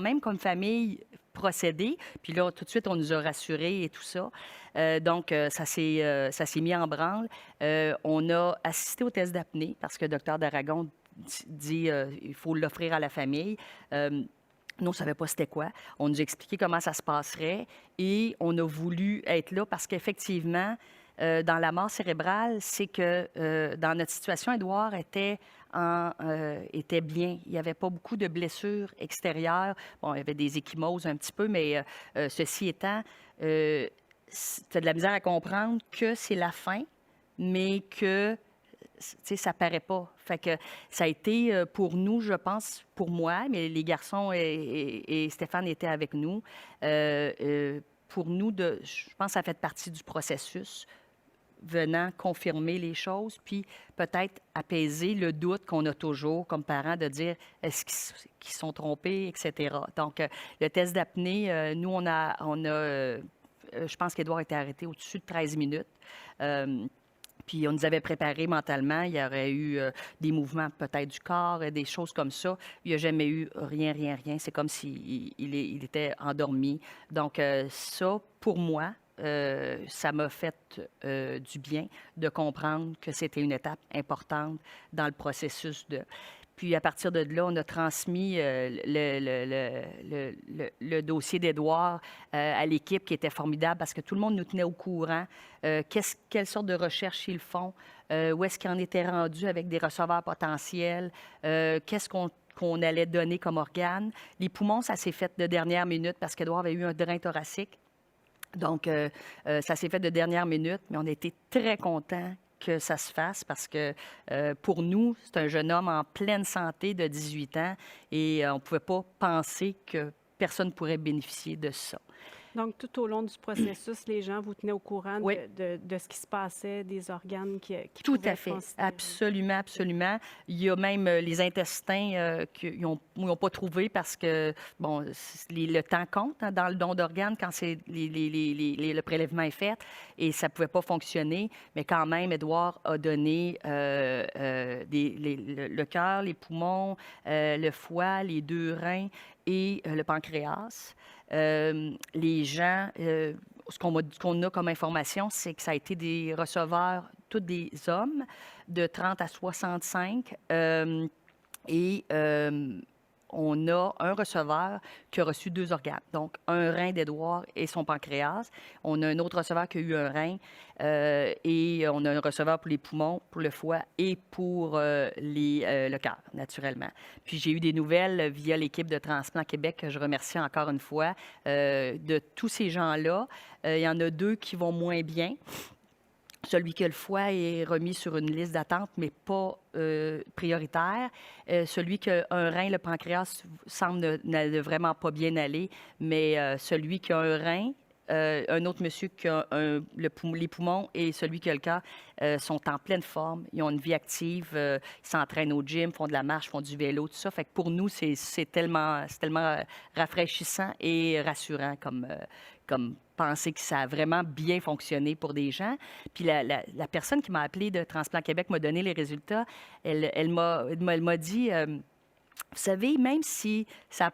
même, comme famille, procéder? Puis là, tout de suite, on nous a rassurés et tout ça. Donc, ça s'est mis en branle. On a assisté au test d'apnée parce que le docteur d'Aragon dit il faut l'offrir à la famille. Nous, on ne savait pas c'était quoi. On nous a expliqué comment ça se passerait et on a voulu être là parce qu'effectivement, dans la mort cérébrale, c'est que dans notre situation, Édouard était bien. Il n'y avait pas beaucoup de blessures extérieures. Bon, il y avait des ecchymoses un petit peu, mais ceci étant, tu as de la misère à comprendre que c'est la fin, mais que ça paraît pas. Fait que ça a été pour nous, je pense, pour moi, mais les garçons et Stéphane étaient avec nous. Pour nous, je pense que ça fait partie du processus venant confirmer les choses, puis peut-être apaiser le doute qu'on a toujours comme parents de dire est-ce qu'ils sont trompés, etc. Donc, le test d'apnée, nous, je pense qu'Édouard a été arrêté au-dessus de 13 minutes. Puis on nous avait préparé mentalement. Il y aurait eu des mouvements peut-être du corps, des choses comme ça. Il n'y a jamais eu rien. C'est comme s'il était endormi. Donc ça, pour moi, ça m'a fait du bien de comprendre que c'était une étape importante dans le processus de... Puis à partir de là, on a transmis le dossier d'Édouard à l'équipe qui était formidable parce que tout le monde nous tenait au courant. Quelle sorte de recherche ils font? Où est-ce qu'ils en étaient rendus avec des receveurs potentiels? Qu'est-ce qu'on allait donner comme organe? Les poumons, ça s'est fait de dernière minute parce qu'Édouard avait eu un drain thoracique. Donc, ça s'est fait de dernière minute, mais on a été très contents que ça se fasse parce que pour nous, c'est un jeune homme en pleine santé de 18 ans et on ne pouvait pas penser que personne pourrait bénéficier de ça. Donc, tout au long du processus, les gens vous tenaient au courant Oui. de ce qui se passait, des organes qui Tout pouvaient à fait. considérer. Absolument, absolument. Il y a même les intestins qu'ils n'ont pas trouvé parce que, bon, le temps compte hein, dans le don d'organes quand le prélèvement est fait et ça ne pouvait pas fonctionner. Mais quand même, Édouard a donné le cœur, les poumons, le foie, les 2 reins et le pancréas. Les gens, ce qu'on a comme information, c'est que ça a été des receveurs, tous des hommes de 30 à 65. On a un receveur qui a reçu 2 organes, donc un rein d'Édouard et son pancréas. On a un autre receveur qui a eu un rein et on a un receveur pour les poumons, pour le foie et pour le cœur, naturellement. Puis j'ai eu des nouvelles via l'équipe de Transplant Québec, que je remercie encore une fois, de tous ces gens-là. Il y en a 2 qui vont moins bien. Celui qui a le foie est remis sur une liste d'attente, mais pas prioritaire. Celui qui a un rein, le pancréas, semble ne vraiment pas bien aller, mais celui qui a un rein, un autre monsieur qui a les poumons et celui qui a le cœur sont en pleine forme. Ils ont une vie active, ils s'entraînent au gym, font de la marche, font du vélo, tout ça. Fait que pour nous, c'est tellement rafraîchissant et rassurant comme penser que ça a vraiment bien fonctionné pour des gens. Puis la personne qui m'a appelée de Transplant Québec m'a donné les résultats. Elle m'a dit, vous savez, même si ça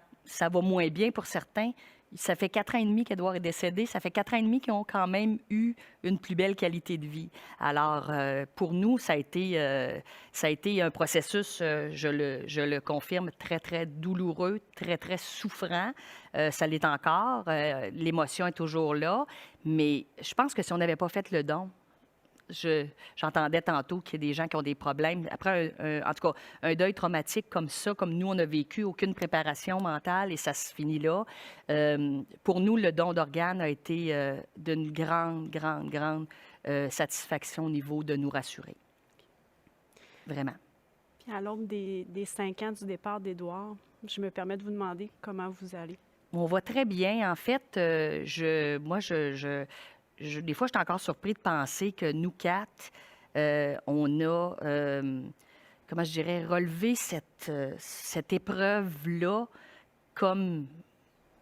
va moins bien pour certains, ça fait 4 ans et demi qu'Édouard est décédé. Ça fait 4 ans et demi qu'ils ont quand même eu une plus belle qualité de vie. Alors, pour nous, ça a été un processus, je le confirme, très, très douloureux, très, très souffrant. Ça l'est encore. L'émotion est toujours là. Mais je pense que si on n'avait pas fait le don, j'entendais tantôt qu'il y a des gens qui ont des problèmes. Après, en tout cas, un deuil traumatique comme ça, comme nous, on a vécu, aucune préparation mentale et ça se finit là. Pour nous, le don d'organes a été d'une grande satisfaction au niveau de nous rassurer. Vraiment. Puis à l'aube des 5 ans du départ d'Édouard, je me permets de vous demander comment vous allez. On va très bien. En fait, des fois, je suis encore surpris de penser que nous 4, on a, comment je dirais, relever cette épreuve-là comme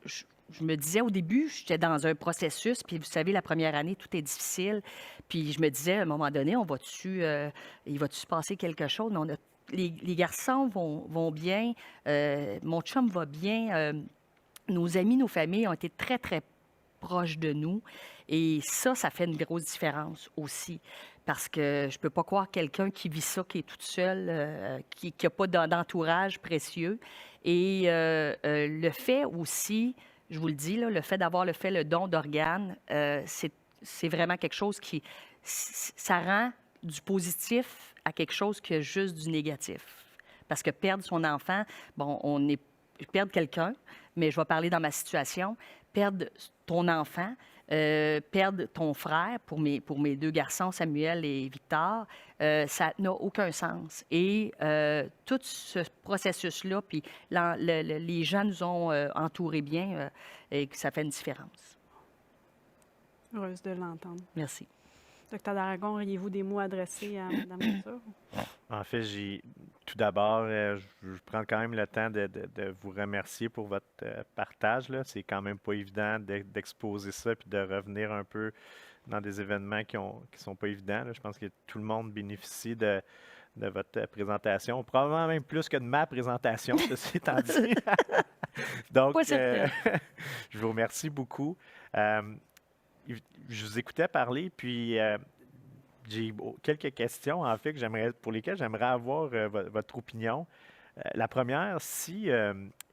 je me disais au début, j'étais dans un processus, puis vous savez, la première année, tout est difficile. Puis je me disais, à un moment donné, il va-tu se passer quelque chose? Mais les garçons vont bien, mon chum va bien, nos amis, nos familles ont été très, très proches de nous. Et ça fait une grosse différence aussi. Parce que je ne peux pas croire quelqu'un qui vit ça, qui est toute seule, qui n'a pas d'entourage précieux. Et le fait aussi, je vous le dis, là, le fait d'avoir le don d'organes, c'est vraiment quelque chose ça rend du positif à quelque chose qui a juste du négatif. Parce que perdre son enfant, bon, perdre quelqu'un, mais je vais parler dans ma situation, perdre ton enfant, perdre ton frère, pour mes deux garçons, Samuel et Victor, ça n'a aucun sens. Et tout ce processus-là, puis les gens nous ont entourés bien et que ça fait une différence. Heureuse de l'entendre. Merci. Docteur Daragon, auriez-vous des mots adressés à Mme Couture? En fait, tout d'abord, je prends quand même le temps de vous remercier pour votre partage, là. C'est quand même pas évident d'exposer ça puis de revenir un peu dans des événements qui sont pas évidents, là. Je pense que tout le monde bénéficie de votre présentation, probablement même plus que de ma présentation, ceci étant dit. Donc, Pas certain. je vous remercie beaucoup. Je vous écoutais parler, puis j'ai quelques questions, en fait, pour lesquelles j'aimerais avoir votre opinion. La première, si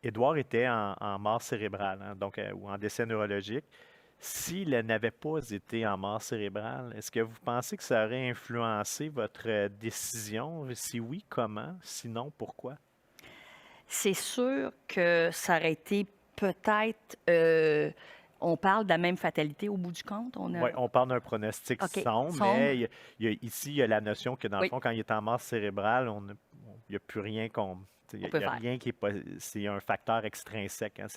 Édouard était en mort cérébrale, hein, donc, ou en décès neurologique, s'il n'avait pas été en mort cérébrale, est-ce que vous pensez que ça aurait influencé votre décision? Si oui, comment? Sinon, pourquoi? C'est sûr que ça aurait été peut-être... on parle de la même fatalité au bout du compte? Oui, on parle d'un pronostic OK, sombre, sombre. mais ici, il y a la notion que, dans le Oui. fond, quand il est en mort cérébrale, il n'y a plus rien qu'on... Il On n'y peut a faire. rien qui est... C'est un facteur extrinsèque. Hein,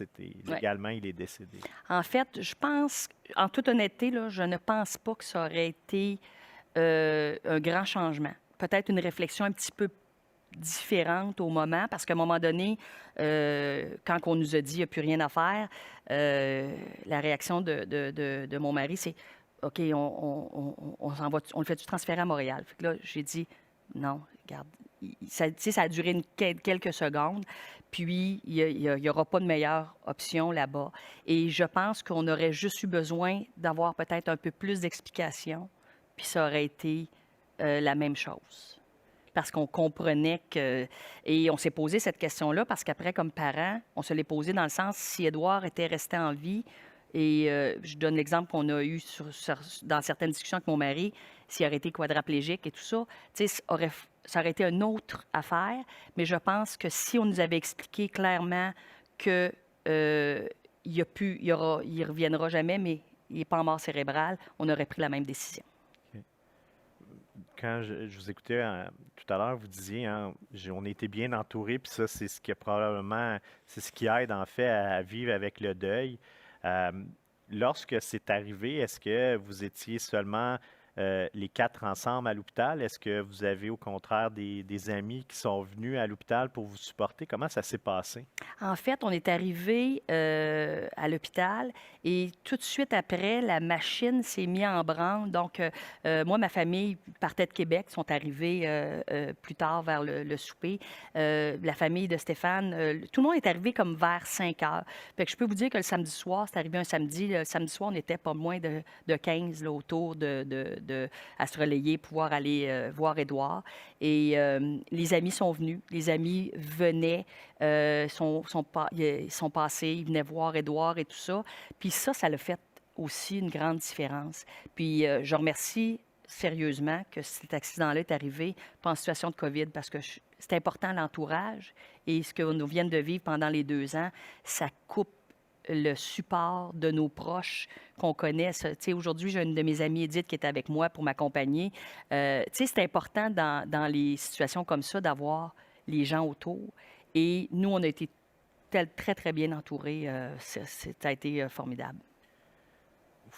légalement, il est décédé. En fait, je pense, en toute honnêteté, là, je ne pense pas que ça aurait été un grand changement. Peut-être une réflexion un petit peu différente au moment, parce qu'à un moment donné, quand on nous a dit qu'il n'y a plus rien à faire, la réaction de mon mari, c'est OK, on le fait-tu transférer à Montréal? Fait que là, j'ai dit non, regarde, ça a duré quelques secondes, puis il n'y aura pas de meilleure option là-bas. Et je pense qu'on aurait juste eu besoin d'avoir peut-être un peu plus d'explications, puis ça aurait été la même chose. Parce qu'on comprenait que... Et on s'est posé cette question-là parce qu'après, comme parents, on se l'est posé dans le sens si Édouard était resté en vie, et je donne l'exemple qu'on a eu dans certaines discussions avec mon mari, s'il aurait été quadraplégique et tout ça, ça aurait été une autre affaire, mais je pense que si on nous avait expliqué clairement que il reviendra jamais, mais il n'est pas en mort cérébrale, on aurait pris la même décision. Quand je vous écoutais tout à l'heure, vous disiez, hein, on a été bien entourés, puis ça, c'est ce qui aide en fait à vivre avec le deuil. Lorsque c'est arrivé, est-ce que vous étiez seulement les quatre ensemble à l'hôpital? Est-ce que vous avez au contraire des amis qui sont venus à l'hôpital pour vous supporter? Comment ça s'est passé? En fait, on est arrivé à l'hôpital et tout de suite après, la machine s'est mise en branle. Donc, moi, ma famille partait de Québec, sont arrivés plus tard vers le souper. La famille de Stéphane, tout le monde est arrivé comme vers 5 heures. Fait que je peux vous dire que le samedi soir, c'est arrivé un samedi. Le samedi soir, on n'était pas moins de 15 là, autour à se relayer, pouvoir aller voir Édouard. Et les amis sont venus. Les amis venaient, ils sont passés, ils venaient voir Édouard et tout ça. Puis ça l'a fait aussi une grande différence. Puis je remercie sérieusement que cet accident-là est arrivé pas en situation de COVID parce que c'est important l'entourage et ce que nous viennent de vivre pendant les 2 ans, ça coupe le support de nos proches qu'on connaît. Aujourd'hui, j'ai une de mes amies, Edith, qui est avec moi pour m'accompagner. C'est important dans les situations comme ça d'avoir les gens autour. Et nous, on a été très, très bien entourés. Ça a été formidable. Vous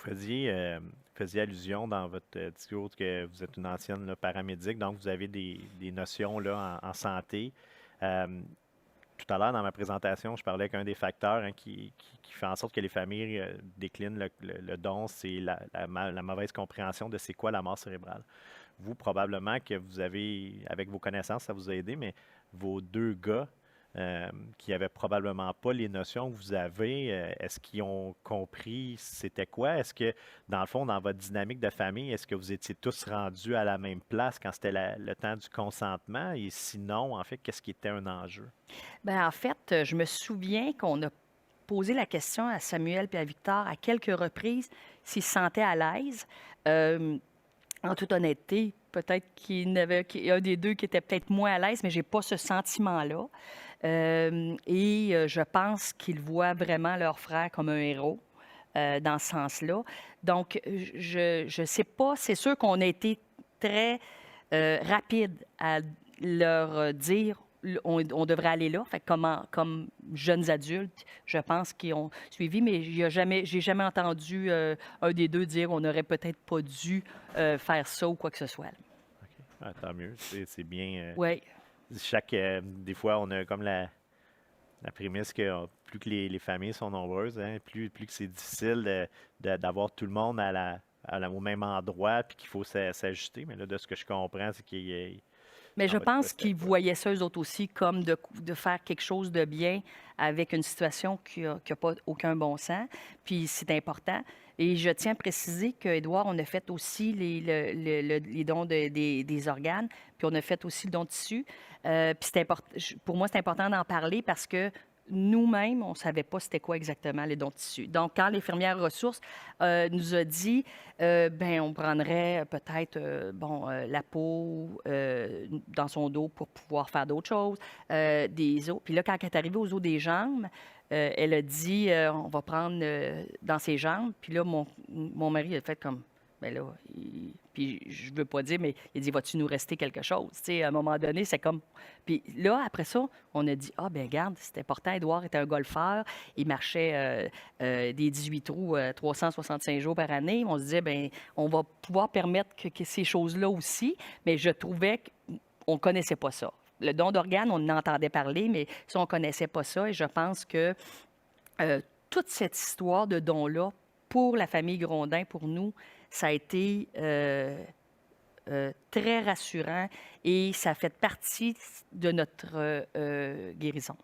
faisiez allusion dans votre discours que vous êtes une ancienne là, paramédic, donc vous avez des notions là, en santé. Euh, Tout à l'heure, dans ma présentation, je parlais qu'un des facteurs qui fait en sorte que les familles déclinent le don, c'est la mauvaise compréhension de c'est quoi la mort cérébrale. Vous, probablement que vous avez, avec vos connaissances, ça vous a aidé, mais vos deux gars qui n'avaient probablement pas les notions que vous avez, est-ce qu'ils ont compris c'était quoi? Est-ce que, dans le fond, dans votre dynamique de famille, est-ce que vous étiez tous rendus à la même place quand c'était le temps du consentement? Et sinon, en fait, qu'est-ce qui était un enjeu? Ben, en fait, je me souviens qu'on a posé la question à Samuel et à Victor à quelques reprises s'ils se sentaient à l'aise. Euh, En toute honnêteté, peut-être qu'il y a un des deux qui était peut-être moins à l'aise, mais j'ai pas ce sentiment-là. Je pense qu'ils voient vraiment leur frère comme un héros dans ce sens-là. Donc, je sais pas. C'est sûr qu'on a été très rapide à leur dire on devrait aller là. Fait que comme jeunes adultes, je pense qu'ils ont suivi, mais j'ai jamais entendu un des deux dire on n'aurait peut-être pas dû faire ça ou quoi que ce soit. OK. Ah, tant mieux. C'est bien. Oui, Des fois, on a comme la prémisse que plus que les familles sont nombreuses, hein, plus que c'est difficile d'avoir tout le monde au même endroit, puis qu'il faut s'ajuster. Mais là, de ce que je comprends, c'est qu'il y a. mais Dans je votre cas, pense c'était qu'ils pas. voyaient ça eux autres aussi comme de faire quelque chose de bien avec une situation qui a pas aucun bon sens. Puis c'est important. Et je tiens à préciser qu'Édouard, on a fait aussi les dons des organes, puis on a fait aussi le don de tissu. Puis pour moi, c'est important d'en parler parce que nous-mêmes, on ne savait pas c'était quoi exactement les dons de tissu. Donc, quand l'infirmière ressources nous a dit, ben, on prendrait peut-être la peau dans son dos pour pouvoir faire d'autres choses, des os. Puis là, quand elle est arrivée aux os des jambes, elle a dit, on va prendre dans ses jambes. Puis là, mon mari a fait comme, ben là, puis je veux pas dire, mais il dit, vas-tu nous rester quelque chose? Tu sais, à un moment donné, c'est comme. Puis là, après ça, on a dit, ah, ben regarde, c'était important. Édouard était un golfeur. Il marchait des 18 trous 365 jours par année. On se disait, ben on va pouvoir permettre que ces choses-là aussi. Mais je trouvais qu'on ne connaissait pas ça. Le don d'organes, on en entendait parler, mais ça, on ne connaissait pas ça. Et je pense que euh, toute cette histoire de don-là, pour la famille Grondin, pour nous, ça a été très rassurant et ça fait partie de notre guérison,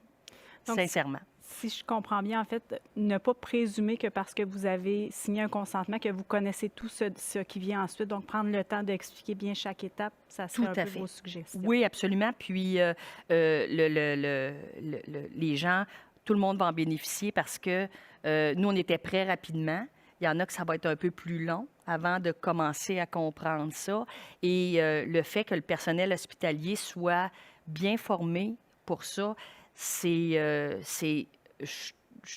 Donc, sincèrement. si je comprends bien, en fait, ne pas présumer que parce que vous avez signé un consentement, que vous connaissez tout ce qui vient ensuite. Donc, prendre le temps d'expliquer bien chaque étape, ça Tout serait un à peu fait. vos suggestions. Oui, absolument. Puis, les gens, tout le monde va en bénéficier parce que nous, on était prêts rapidement. Il y en a que ça va être un peu plus long avant de commencer à comprendre ça. Et le fait que le personnel hospitalier soit bien formé pour ça, je suis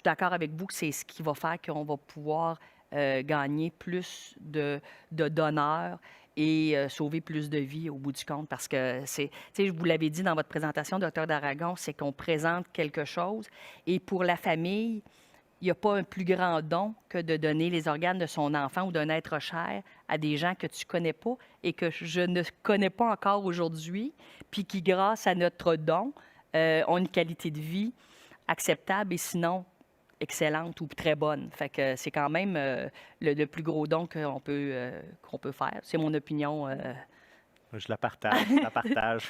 d'accord avec vous que c'est ce qui va faire qu'on va pouvoir gagner plus de donneurs et sauver plus de vies au bout du compte. Parce que tu sais, je vous l'avais dit dans votre présentation, docteur d'Aragon, c'est qu'on présente quelque chose. Et pour la famille, il n'y a pas un plus grand don que de donner les organes de son enfant ou d'un être cher à des gens que tu connais pas et que je ne connais pas encore aujourd'hui, puis qui, grâce à notre don, ont une qualité de vie acceptable et sinon excellente ou très bonne. Fait que c'est quand même le plus gros don qu'on peut faire. C'est mon opinion. Je la partage, je la partage.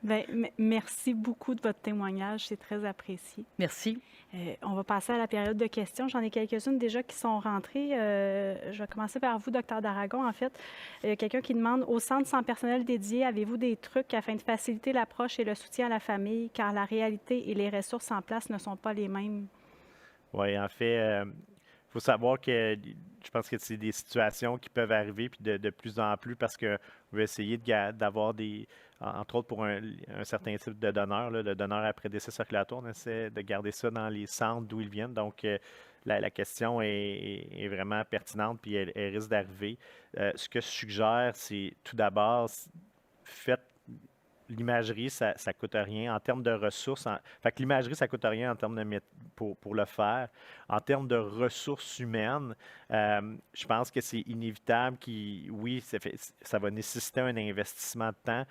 Bien, merci beaucoup de votre témoignage, c'est très apprécié. Merci. On va passer à la période de questions. J'en ai quelques-unes déjà qui sont rentrées. Je vais commencer par vous, docteur d'Aragon. En fait, quelqu'un qui demande, au centre sans personnel dédié, avez-vous des trucs afin de faciliter l'approche et le soutien à la famille, car la réalité et les ressources en place ne sont pas les mêmes? Oui, en fait, il faut savoir que je pense que c'est des situations qui peuvent arriver, puis de plus en plus, parce qu'on veut essayer d'avoir entre autres pour un certain type de donneur, là, le donneur après décès circulatoire, on essaie de garder ça dans les centres d'où ils viennent. Donc, la question est vraiment pertinente, puis elle risque d'arriver. Ce que je suggère, c'est tout d'abord, faites l'imagerie, ça ne coûte rien. En termes de ressources, fait que l'imagerie, ça ne coûte rien en termes pour le faire. En termes de ressources humaines, je pense que c'est inévitable oui, ça va nécessiter un investissement de temps.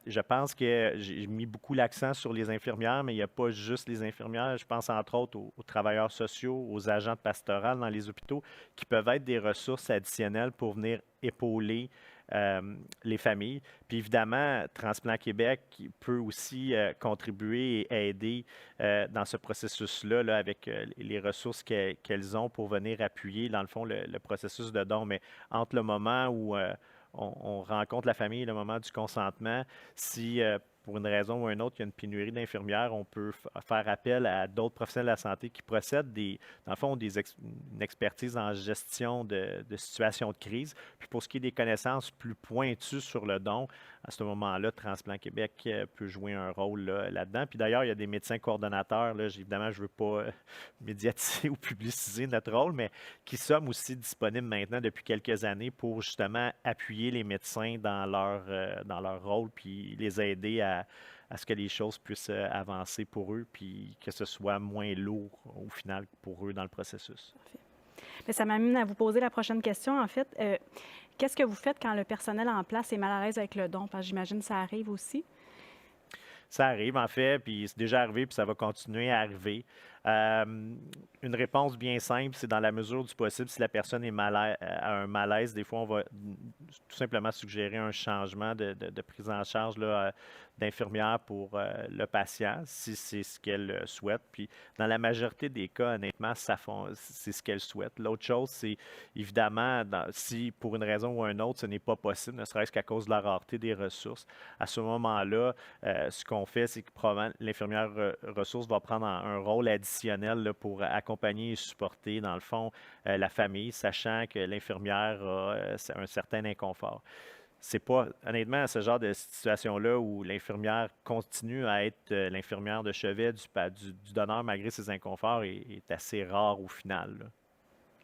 Je pense que j'ai mis beaucoup l'accent sur les infirmières, mais il n'y a pas juste les infirmières. Je pense entre autres aux travailleurs sociaux, aux agents de pastoral dans les hôpitaux, qui peuvent être des ressources additionnelles pour venir épauler les familles. Puis évidemment, Transplant Québec peut aussi contribuer et aider dans ce processus-là là, avec les ressources qu'elles ont pour venir appuyer, dans le fond, le processus de don. Mais entre le moment où on rencontre la famille et le moment du consentement, si pour une raison ou une autre, il y a une pénurie d'infirmières, on peut faire appel à d'autres professionnels de la santé qui procèdent dans le fond, une expertise en gestion de situations de crise. Puis pour ce qui est des connaissances plus pointues sur le don, à ce moment-là, Transplant Québec peut jouer un rôle là-dedans. Puis d'ailleurs, il y a des médecins coordonnateurs, là, évidemment, je ne veux pas médiatiser ou publiciser notre rôle, mais qui sommes aussi disponibles maintenant depuis quelques années pour justement appuyer les médecins dans leur rôle, puis les aider à ce que les choses puissent avancer pour eux, puis que ce soit moins lourd au final pour eux dans le processus. Parfait. Mais ça m'amène à vous poser la prochaine question. En fait, qu'est-ce que vous faites quand le personnel en place est mal à l'aise avec le don? Parce que j'imagine que ça arrive aussi. Ça arrive, en fait, puis c'est déjà arrivé, puis ça va continuer à arriver. Une réponse bien simple, c'est dans la mesure du possible, si la personne est a un malaise, des fois, on va tout simplement suggérer un changement de prise en charge d'infirmière pour le patient, si c'est ce qu'elle souhaite. Puis, dans la majorité des cas, honnêtement, c'est ce qu'elle souhaite. L'autre chose, c'est évidemment, si pour une raison ou une autre, ce n'est pas possible, ne serait-ce qu'à cause de la rareté des ressources, à ce moment-là, ce qu'on fait, c'est que probablement l'infirmière ressource va prendre un rôle additionnel là, pour accompagner et supporter, dans le fond, la famille, sachant que l'infirmière a un certain inconfort. C'est pas, honnêtement, ce genre de situation-là où l'infirmière continue à être l'infirmière de chevet du donneur malgré ses inconforts est assez rare au final. Là.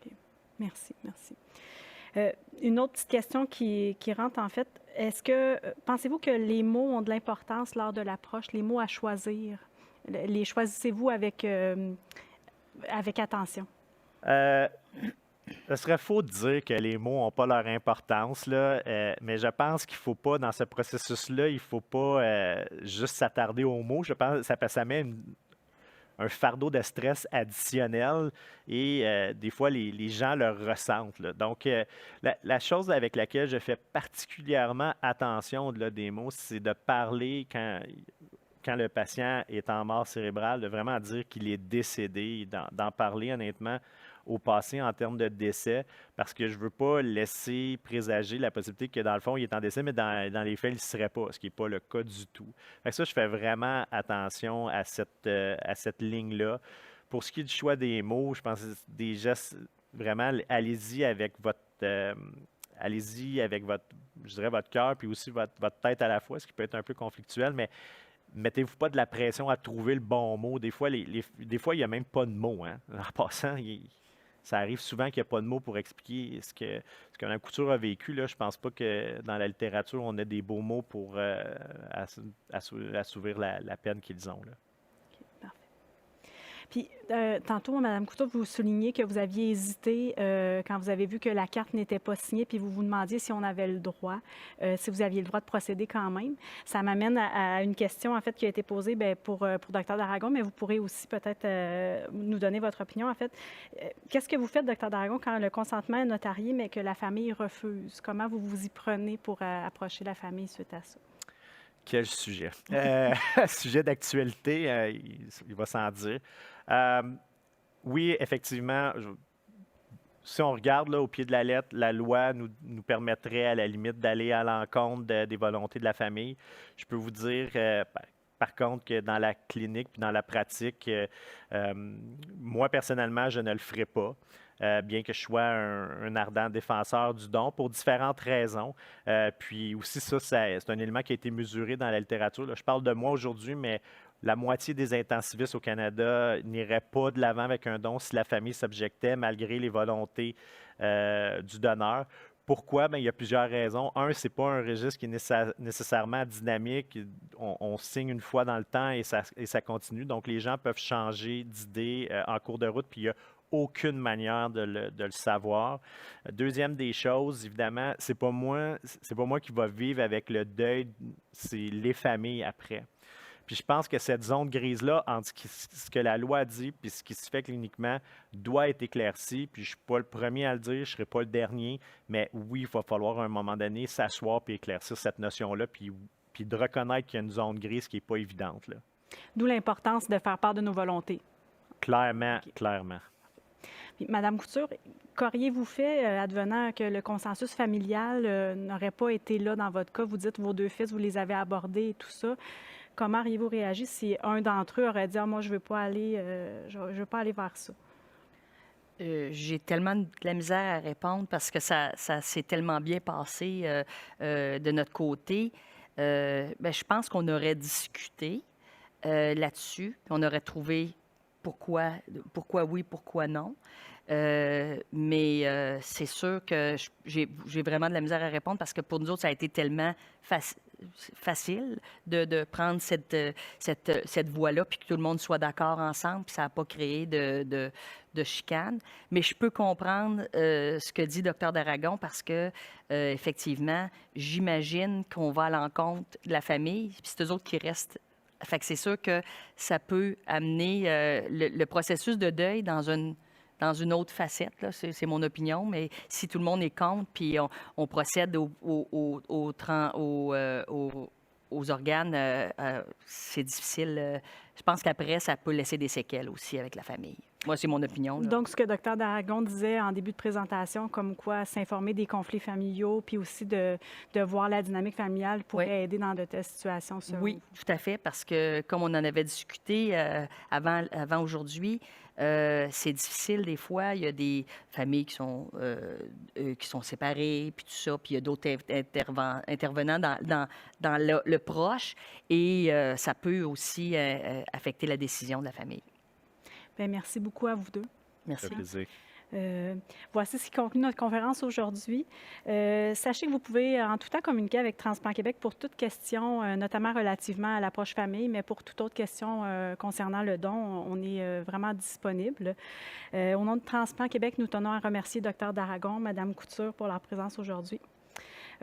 Okay. Merci, merci. Une autre petite question qui rentre en fait, pensez-vous que les mots ont de l'importance lors de l'approche, les mots à choisir? Les choisissez-vous avec attention? Ce serait faux de dire que les mots n'ont pas leur importance, là, mais je pense qu'il ne faut pas, dans ce processus-là, il ne faut pas juste s'attarder aux mots. Je pense que ça met un fardeau de stress additionnel et des fois, les gens le ressentent. Là. Donc, la chose avec laquelle je fais particulièrement attention au-delà des mots, c'est de parler quand le patient est en mort cérébrale, de vraiment dire qu'il est décédé, d'en parler honnêtement au passé en termes de décès, parce que je ne veux pas laisser présager la possibilité que dans le fond, il est en décès, mais dans les faits, il ne serait pas, ce qui n'est pas le cas du tout. Fait que ça, je fais vraiment attention à cette ligne-là. Pour ce qui est du choix des mots, je pense que des gestes, vraiment, allez-y avec votre je dirais, votre cœur, puis aussi votre tête à la fois, ce qui peut être un peu conflictuel, mais mettez-vous pas de la pression à trouver le bon mot. Des fois, des fois il n'y a même pas de mots. Hein? En passant, ça arrive souvent qu'il n'y a pas de mots pour expliquer ce que la couture a vécu. Là. Je ne pense pas que dans la littérature, on ait des beaux mots pour assouvir la peine qu'ils ont. Là. OK, parfait. Puis, tantôt, Mme Couture, vous soulignez que vous aviez hésité quand vous avez vu que la carte n'était pas signée, puis vous vous demandiez si on avait le droit, si vous aviez le droit de procéder quand même. Ça m'amène à une question, en fait, qui a été posée pour Dr Daragon, mais vous pourrez aussi peut-être nous donner votre opinion, en fait. Qu'est-ce que vous faites, Dr Daragon, quand le consentement est notarié, mais que la famille refuse? Comment vous vous y prenez pour approcher la famille suite à ça? Quel sujet? Sujet d'actualité, il va sans dire. Oui, effectivement, si on regarde là, au pied de la lettre, la loi nous permettrait à la limite d'aller à l'encontre des volontés de la famille. Je peux vous dire, par contre, que dans la clinique puis dans la pratique, moi, personnellement, je ne le ferai pas. Bien que je sois un ardent défenseur du don pour différentes raisons. Puis aussi, ça, c'est un élément qui a été mesuré dans la littérature. Là, je parle de moi aujourd'hui, mais la moitié des intensivistes au Canada n'iraient pas de l'avant avec un don si la famille s'objectait malgré les volontés du donneur. Pourquoi? Bien, il y a plusieurs raisons. Un, c'est pas un registre qui est nécessairement dynamique. On signe une fois dans le temps et ça continue. Donc, les gens peuvent changer d'idée en cours de route, puis il n'y a aucune manière de le savoir. Deuxième des choses, évidemment, c'est pas moi qui va vivre avec le deuil, c'est les familles après. Puis je pense que cette zone grise-là, entre ce que la loi dit et ce qui se fait cliniquement, doit être éclaircie. Puis je ne suis pas le premier à le dire, je ne serai pas le dernier, mais oui, il va falloir à un moment donné s'asseoir et éclaircir cette notion-là, puis de reconnaître qu'il y a une zone grise qui n'est pas évidente, là. D'où l'importance de faire part de nos volontés. Clairement, OK. clairement. Puis, Madame Couture, qu'auriez-vous fait advenant que le consensus familial n'aurait pas été là dans votre cas? Vous dites vos 2 fils, vous les avez abordés et tout ça. Comment auriez-vous réagi si un d'entre eux aurait dit « Ah, moi, je ne veux pas aller, je veux pas aller vers ça ». J'ai tellement de la misère à répondre parce que ça s'est tellement bien passé de notre côté. Ben, je pense qu'on aurait discuté là-dessus, puis on aurait trouvé pourquoi oui, pourquoi non. Mais c'est sûr que j'ai vraiment de la misère à répondre parce que pour nous autres, ça a été tellement facile de prendre cette voie-là, puis que tout le monde soit d'accord ensemble, puis ça n'a pas créé de chicane. Mais je peux comprendre ce que dit Dr Daragon parce que, effectivement, j'imagine qu'on va à l'encontre de la famille, puis c'est eux autres qui restent. Fait que c'est sûr que ça peut amener le processus de deuil dans une autre facette, là. C'est mon opinion, mais si tout le monde est contre, puis on procède aux organes, c'est difficile. Je pense qu'après, ça peut laisser des séquelles aussi avec la famille. Moi, c'est mon opinion, là. Donc, ce que Dr Daragon disait en début de présentation, comme quoi s'informer des conflits familiaux, puis aussi de voir la dynamique familiale pourrait aider dans de telles situations. Oui, tout à fait, parce que comme on en avait discuté avant aujourd'hui, c'est difficile des fois. Il y a des familles qui sont séparées, puis tout ça, puis il y a d'autres intervenants dans le proche, et ça peut aussi affecter la décision de la famille. Bien, merci beaucoup à vous deux. Merci. Ça fait plaisir. Voici ce qui conclut notre conférence aujourd'hui. Sachez que vous pouvez en tout temps communiquer avec Transplant Québec pour toute question, notamment relativement à l'approche famille, mais pour toute autre question concernant le don, on est vraiment disponible. Au nom de Transplant Québec, nous tenons à remercier Dr Daragon, Mme Couture pour leur présence aujourd'hui.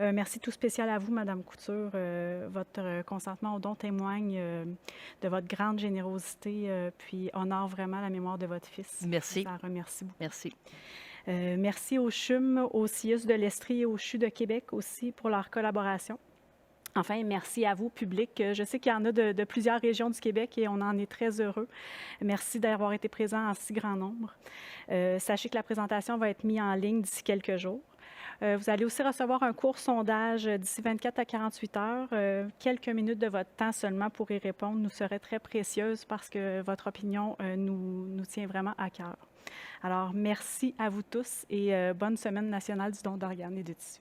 Merci tout spécial à vous, Madame Couture. Votre consentement au don témoigne de votre grande générosité, puis honore vraiment la mémoire de votre fils. Merci. Je vous en remercie beaucoup. Merci. Merci au CHUM, au CIUS de l'Estrie et au CHU de Québec aussi pour leur collaboration. Enfin, merci à vous, public. Je sais qu'il y en a de plusieurs régions du Québec et on en est très heureux. Merci d'avoir été présents en si grand nombre. Sachez que la présentation va être mise en ligne d'ici quelques jours. Vous allez aussi recevoir un court sondage d'ici 24 à 48 heures. Quelques minutes de votre temps seulement pour y répondre nous serait très précieuse parce que votre opinion nous tient vraiment à cœur. Alors, merci à vous tous et bonne semaine nationale du don d'organes et de tissus.